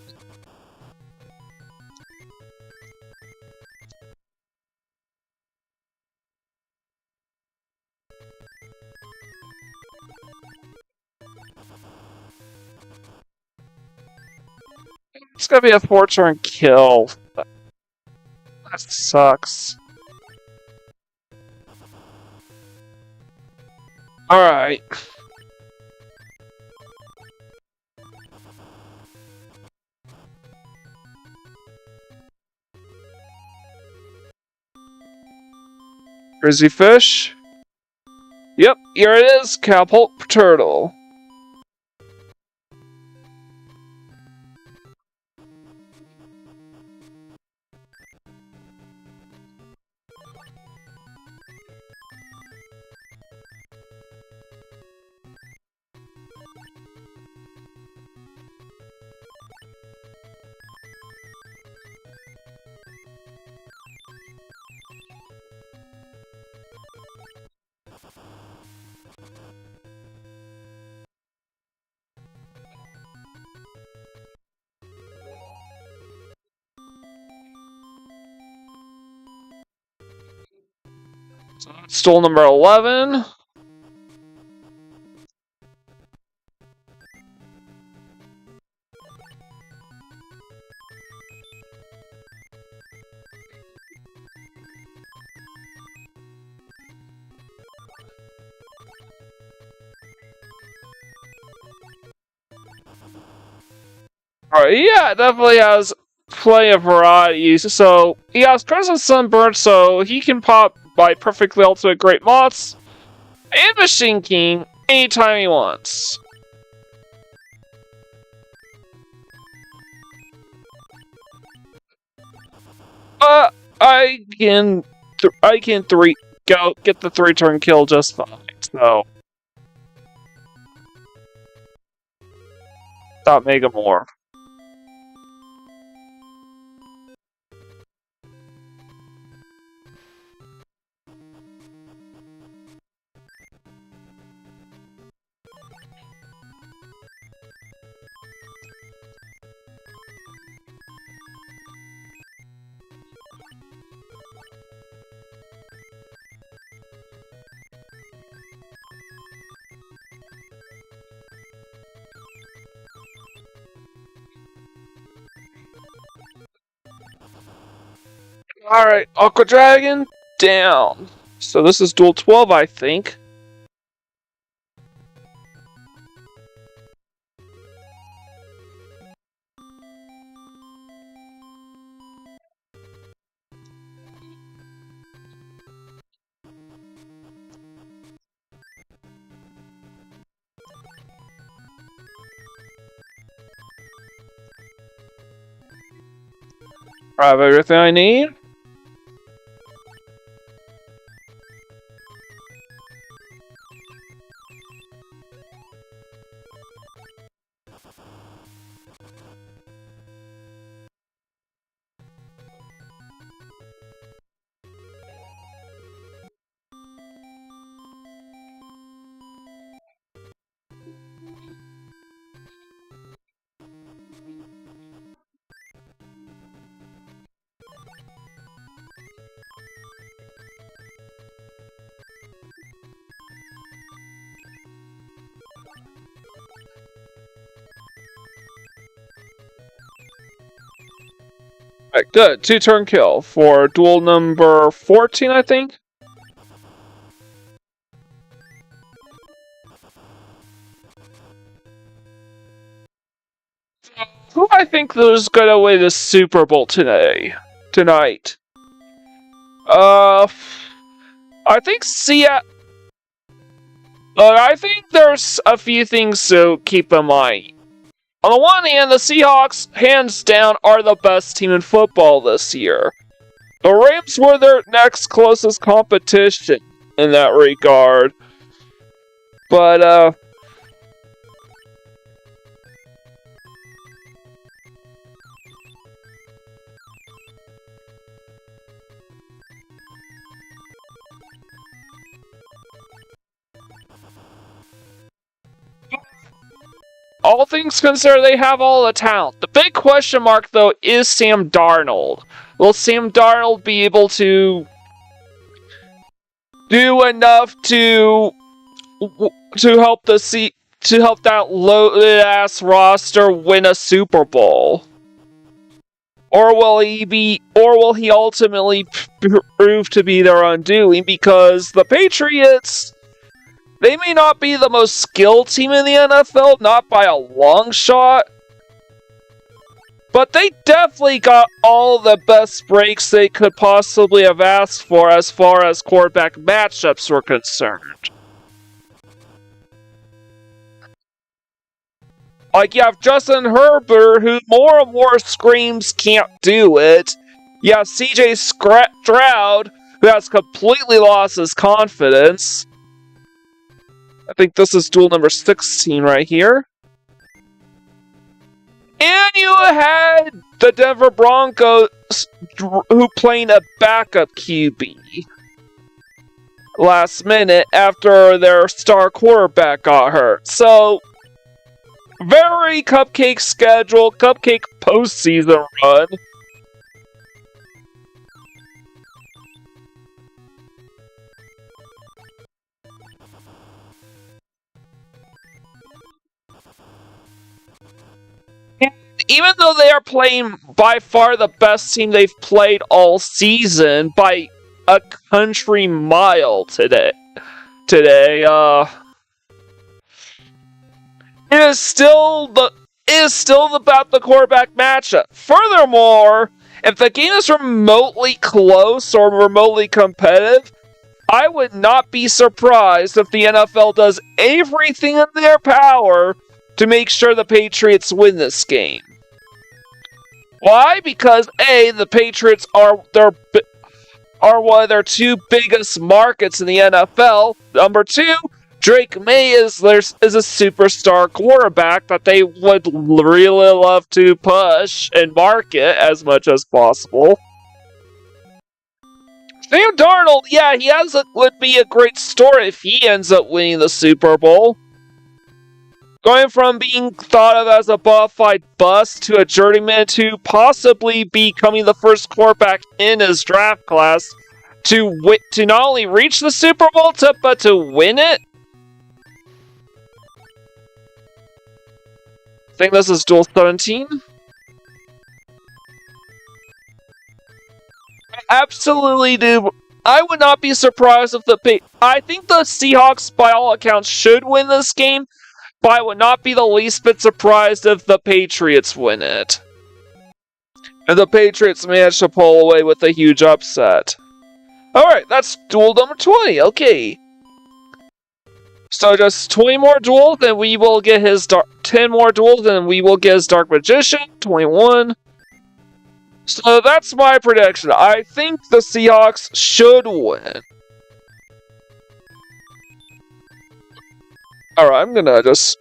It's gonna be a 4-turn kill. That sucks. Alright. Frizzy Fish? Yep, here it is, Cowpulp Turtle. So that's duel number 11. Alright, yeah, it definitely has plenty of variety. So, he has Crimson Sunburn, so he can pop by perfectly ultimate Great Moths and Machine King anytime he wants. I can get the 3-turn kill just fine. So, stop Mega Morph. Alright, Aqua Dragon, down. So this is duel 12, I think. I have everything I need. Alright, good. 2-turn kill for duel number 14, I think. Who I think is gonna win the Super Bowl tonight? I think I think there's a few things to keep in mind. On the one hand, the Seahawks, hands down, are the best team in football this year. The Rams were their next closest competition in that regard. But, all things considered, they have all the talent. The big question mark, though, is Sam Darnold. Will Sam Darnold be able to do enough to help that loaded ass roster win a Super Bowl? Or will he ultimately prove to be their undoing? Because the Patriots, they may not be the most skilled team in the NFL, not by a long shot, but they definitely got all the best breaks they could possibly have asked for as far as quarterback matchups were concerned. Like, you have Justin Herbert, who more and more screams can't do it. You have CJ Stroud, who has completely lost his confidence. I think this is duel number 16 right here. And you had the Denver Broncos, who played a backup QB last minute after their star quarterback got hurt. So, very cupcake schedule, cupcake postseason run. And even though they are playing by far the best team they've played all season by a country mile today, it is still about the quarterback matchup. Furthermore, if the game is remotely close or remotely competitive, I would not be surprised if the NFL does everything in their power to make sure the Patriots win this game. Why? Because A, the Patriots are one of their two biggest markets in the NFL. Number two, Drake May is a superstar quarterback that they would really love to push and market as much as possible. Sam Darnold, yeah, would be a great story if he ends up winning the Super Bowl. Going from being thought of as a bona fide bust to a journeyman to possibly becoming the first quarterback in his draft class to not only reach the Super Bowl, but to win it. I think this is duel 17. I absolutely do. I would not be surprised if I think the Seahawks, by all accounts, should win this game, but I would not be the least bit surprised if the Patriots win it. And the Patriots manage to pull away with a huge upset. Alright, that's duel number 20, okay. So just 20 more duels, then we will get his 10 more duels, and we will get his Dark Magician, 21. So that's my prediction. I think the Seahawks should win. Alright, I'm gonna just...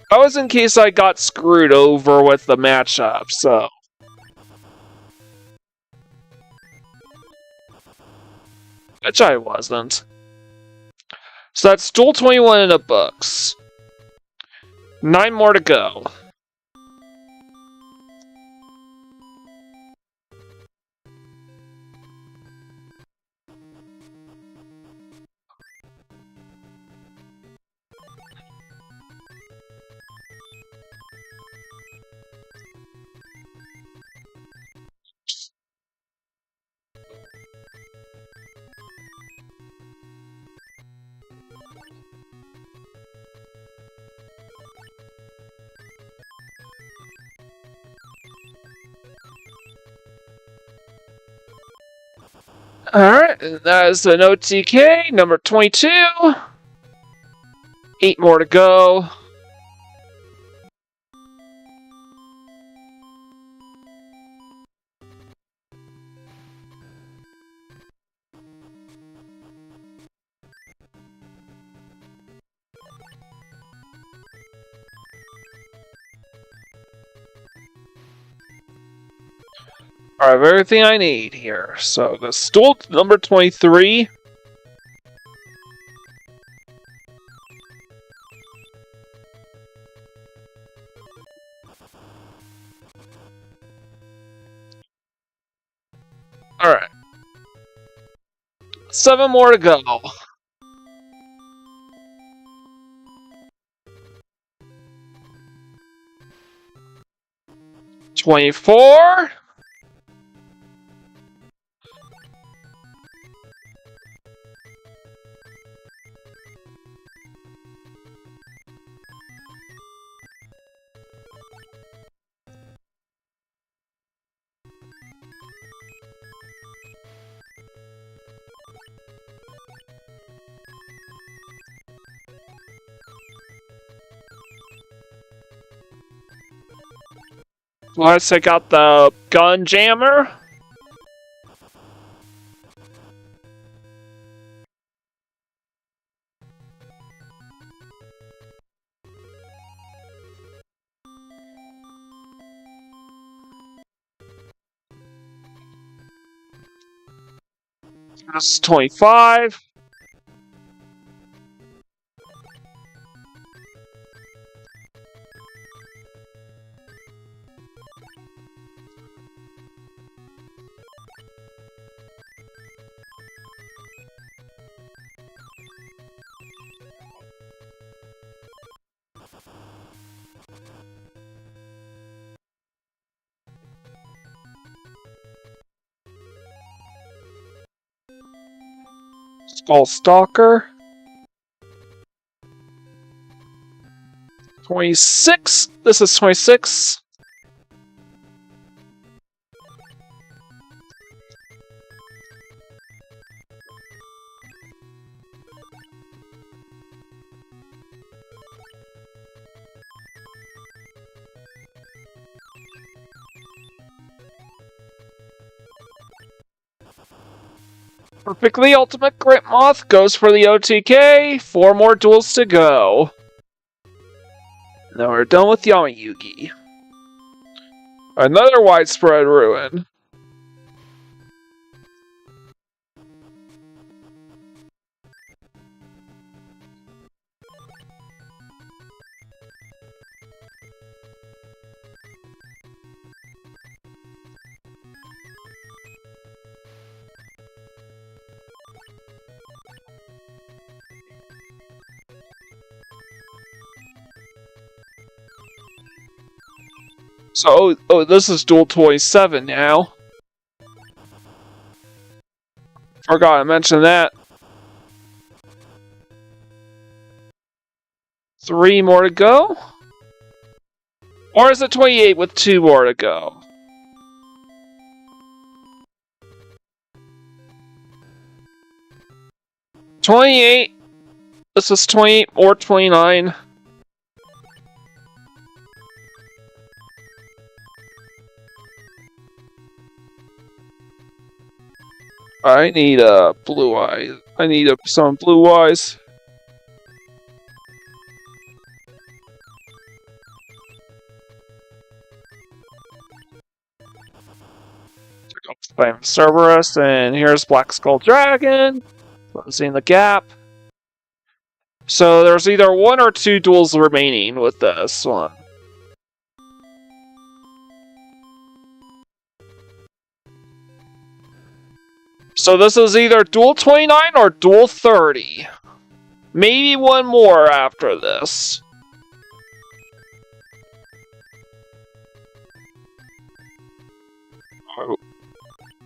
That was in case I got screwed over with the matchup, so... Which I wasn't. So that's duel 21 in the books. 9 more to go. Alright, that is an OTK, number 22. 8 more to go. I have everything I need here. So the stool number 23. Alright. 7 more to go. $24. Let's take out the gun jammer. That's 25. Skull Stalker. 26. This is 26. Perfectly Ultimate Grit Moth goes for the OTK. 4 more duels to go. Now we're done with Yami Yugi. Another widespread ruin. So, this is Duel 27 now. Forgot to mention that. 3 more to go? Or is it 28 with 2 more to go? $28. This is 28 or 29. I need blue eyes. I need some blue eyes. Check out Flame Cerberus, and here's Black Skull Dragon. Closing the gap. So there's either 1 or 2 duels remaining with this one. So this is either Duel 29 or Duel 30. Maybe 1 more after this.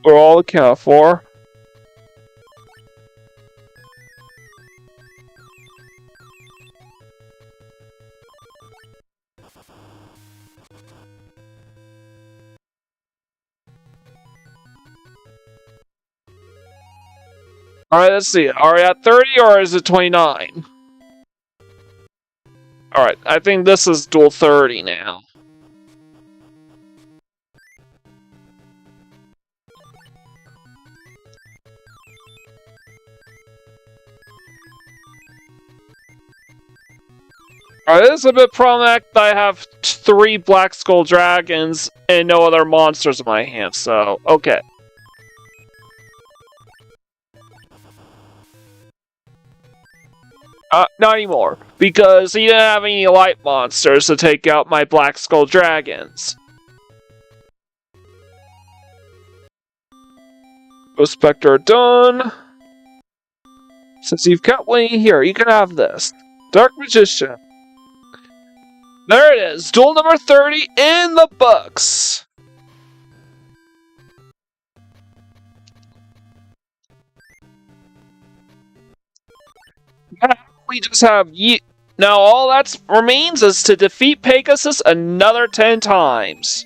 We're all accounted for. Alright, let's see. Are we at 30 or is it 29? Alright, I think this is duel 30 now. Alright, this is a bit problematic that I have 3 Black Skull Dragons and no other monsters in my hand, so, okay. Not anymore, because he didn't have any light monsters to take out my Black Skull Dragons. Ghost Spectre done. Since you've got one here, you can have this. Dark Magician. There it is, duel number 30 in the books! We just have now all that remains is to defeat Pegasus another 10 times.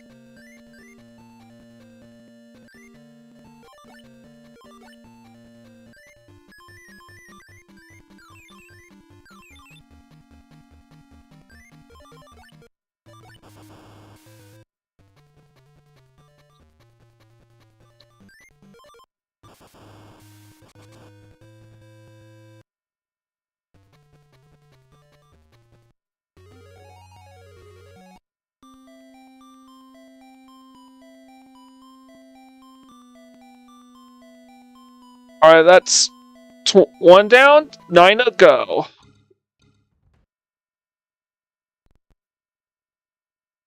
Alright, that's 1 down, 9 to go.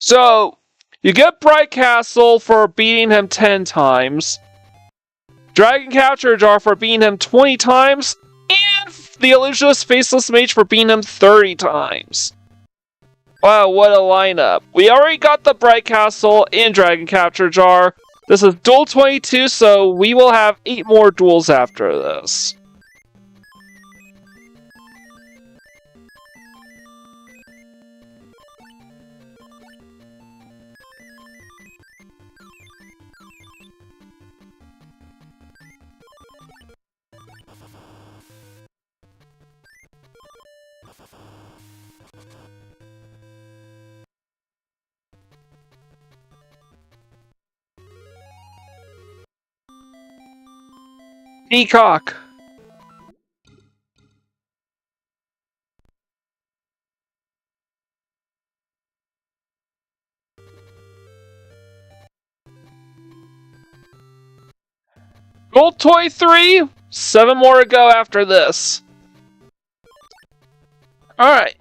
So, you get Bright Castle for beating him 10 times, Dragon Capture Jar for beating him 20 times, and the Illusionist Faceless Mage for beating him 30 times. Wow, what a lineup. We already got the Bright Castle and Dragon Capture Jar. This is Duel 22, so we will have 8 more duels after this. Peacock. Gold Toy 3, 7 more to go after this. Alright.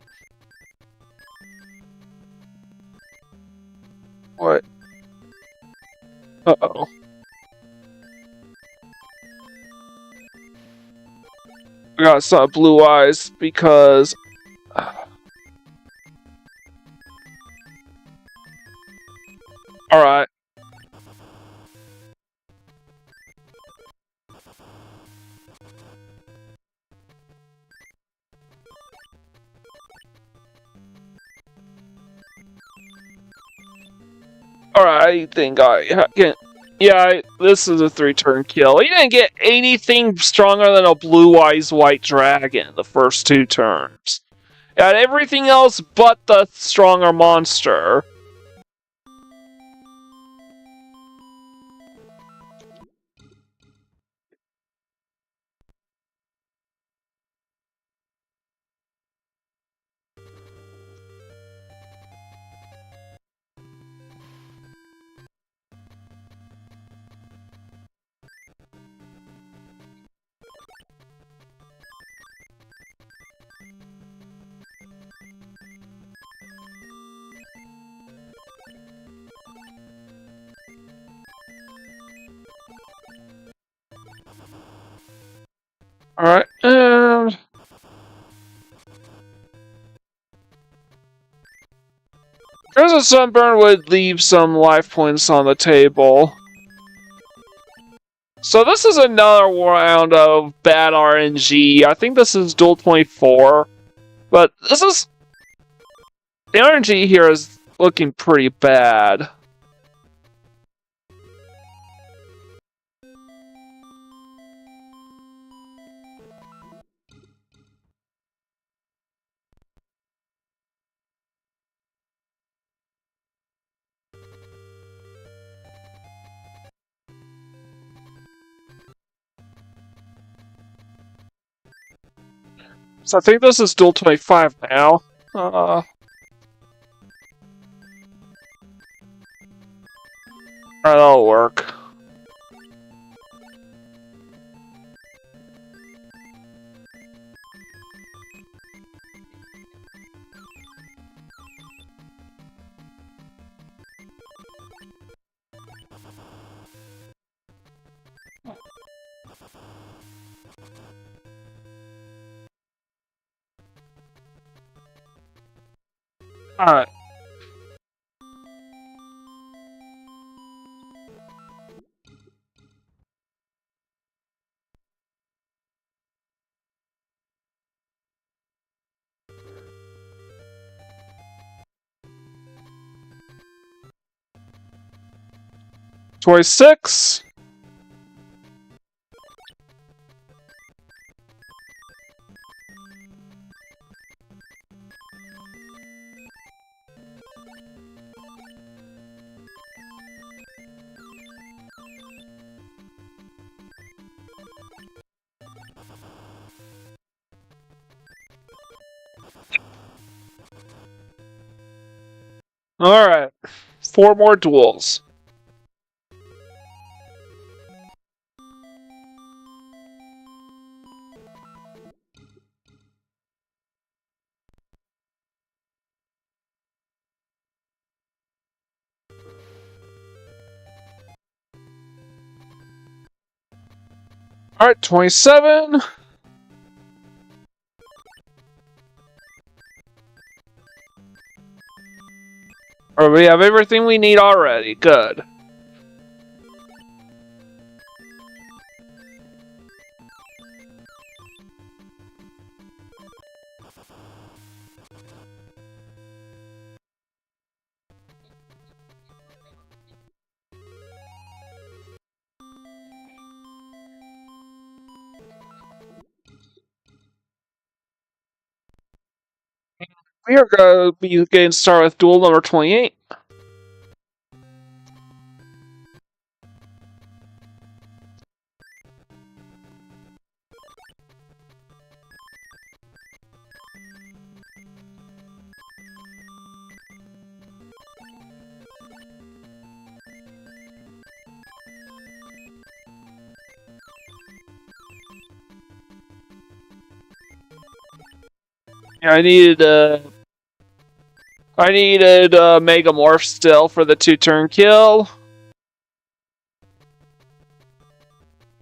What? Uh-oh. I got some blue eyes because... Alright. Alright, I think I can... Yeah, this is a 3-turn kill. He didn't get anything stronger than a Blue Eyes White Dragon the first 2 turns. He had everything else but the stronger monster. Alright, and... Crimson Sunburn would leave some life points on the table. So this is another round of bad RNG. I think this is Duel 24. But this is... The RNG here is looking pretty bad. So I think this is Duel 25 now. Alright, that'll work. Alright. Choice 6. Alright. 4 more duels. Alright, 27. Alright, we have everything we need already. Good. We are going to be getting started with duel number 28. Yeah, I needed Mega Morph still for the 2-turn kill.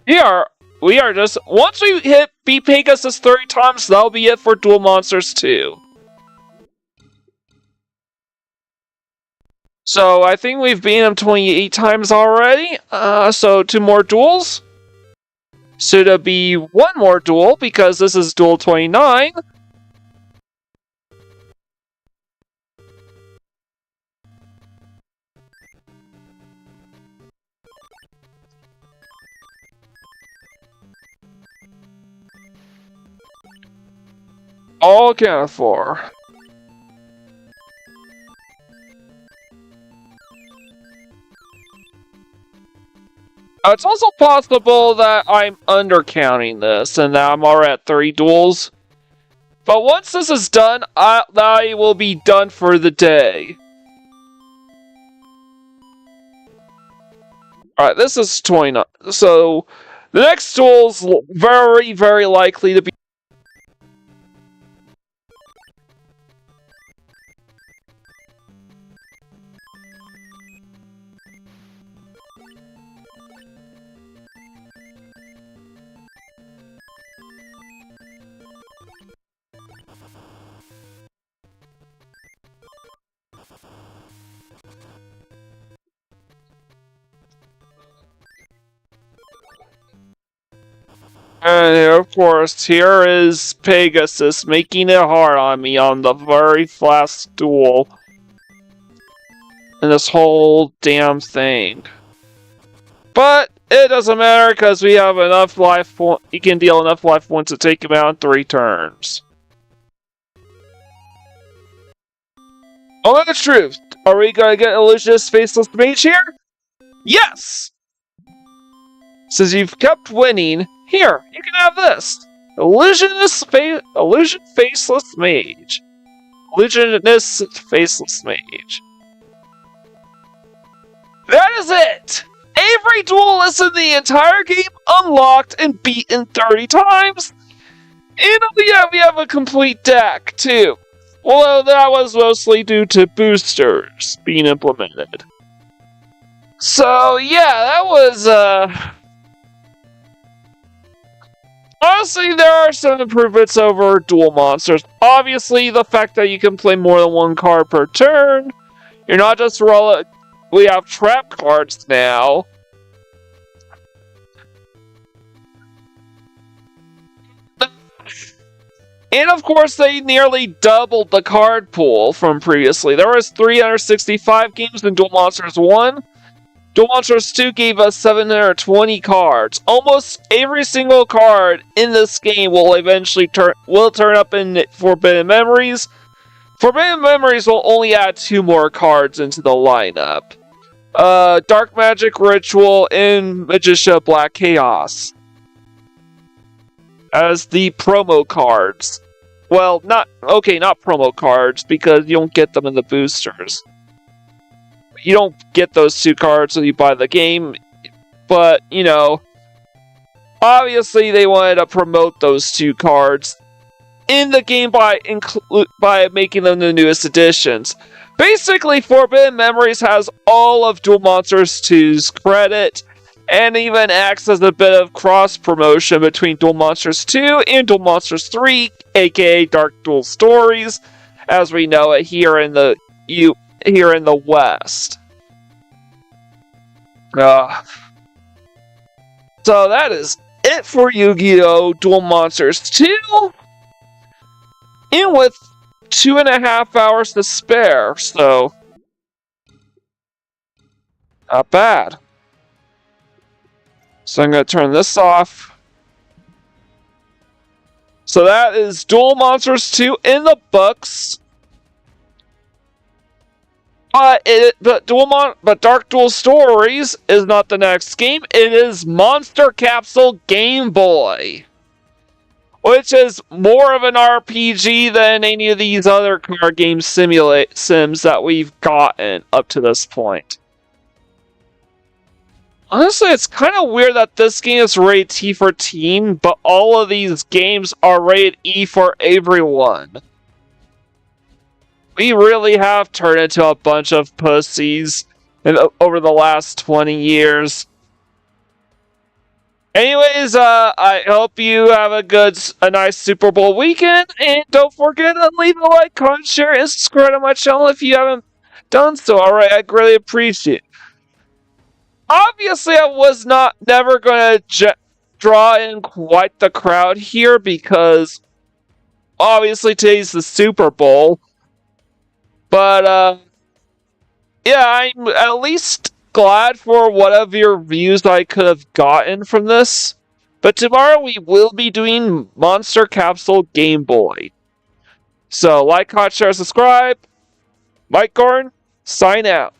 We are just once we beat Pegasus 30 times, that'll be it for Duel Monsters 2. So I think we've beaten him 28 times already. So 2 more duels. Should it be 1 more duel because this is Duel 29. All accounted for. It's also possible that I'm undercounting this, and that I'm already at 3 duels. But once this is done, I will be done for the day. Alright, this is 29. So, the next duel's very, very likely to be... And of course, here is Pegasus making it hard on me on the very last duel. And this whole damn thing. But it doesn't matter because we have enough life points. He can deal enough life points to take him out in 3 turns. Oh, that's true. Are we gonna get Illusionist Faceless Mage here? Yes! Since you've kept winning, here, you can have this. Illusion Faceless Mage. Illusionist Faceless Mage. That is it! Every duelist in the entire game unlocked and beaten 30 times! And we have a complete deck, too. Although that was mostly due to boosters being implemented. So, yeah, that was, honestly, there are some improvements over Duel Monsters. Obviously, the fact that you can play more than one card per turn. You're not just rolling. We have trap cards now. And of course, they nearly doubled the card pool from previously. There was 365 games in Duel Monsters 1. Duel Monsters 2 gave us 720 cards. Almost every single card in this game will eventually turn up in Forbidden Memories. Forbidden Memories will only add 2 more cards into the lineup. Dark Magic Ritual and Magician Black Chaos as the promo cards. Well, not promo cards, because you don't get them in the boosters. You don't get those 2 cards when you buy the game, but, you know, obviously they wanted to promote those 2 cards in the game by making them the newest additions. Basically, Forbidden Memories has all of Duel Monsters 2's credit, and even acts as a bit of cross-promotion between Duel Monsters 2 and Duel Monsters 3, aka Dark Duel Stories, as we know it here in the West. So that is it for Yu-Gi-Oh! Duel Monsters 2! And with 2.5 hours to spare, so not bad. So I'm going to turn this off. So that is Duel Monsters 2 in the books. But Dark Duel Stories is not the next game. It is Monster Capsule Game Boy, which is more of an RPG than any of these other card game sims that we've gotten up to this point. Honestly, it's kind of weird that this game is rated T for teen, but all of these games are rated E for everyone. We really have turned into a bunch of pussies over the last 20 years. Anyways, I hope you have a nice Super Bowl weekend, and don't forget to leave a like, comment, share, and subscribe to my channel if you haven't done so. Alright, I greatly appreciate it. Obviously, I was never going to draw in quite the crowd here, because obviously today's the Super Bowl. But, yeah, I'm at least glad for whatever views I could have gotten from this. But tomorrow we will be doing Monster Capsule Game Boy. So, like, comment, share, subscribe. Mike Gordon, sign out.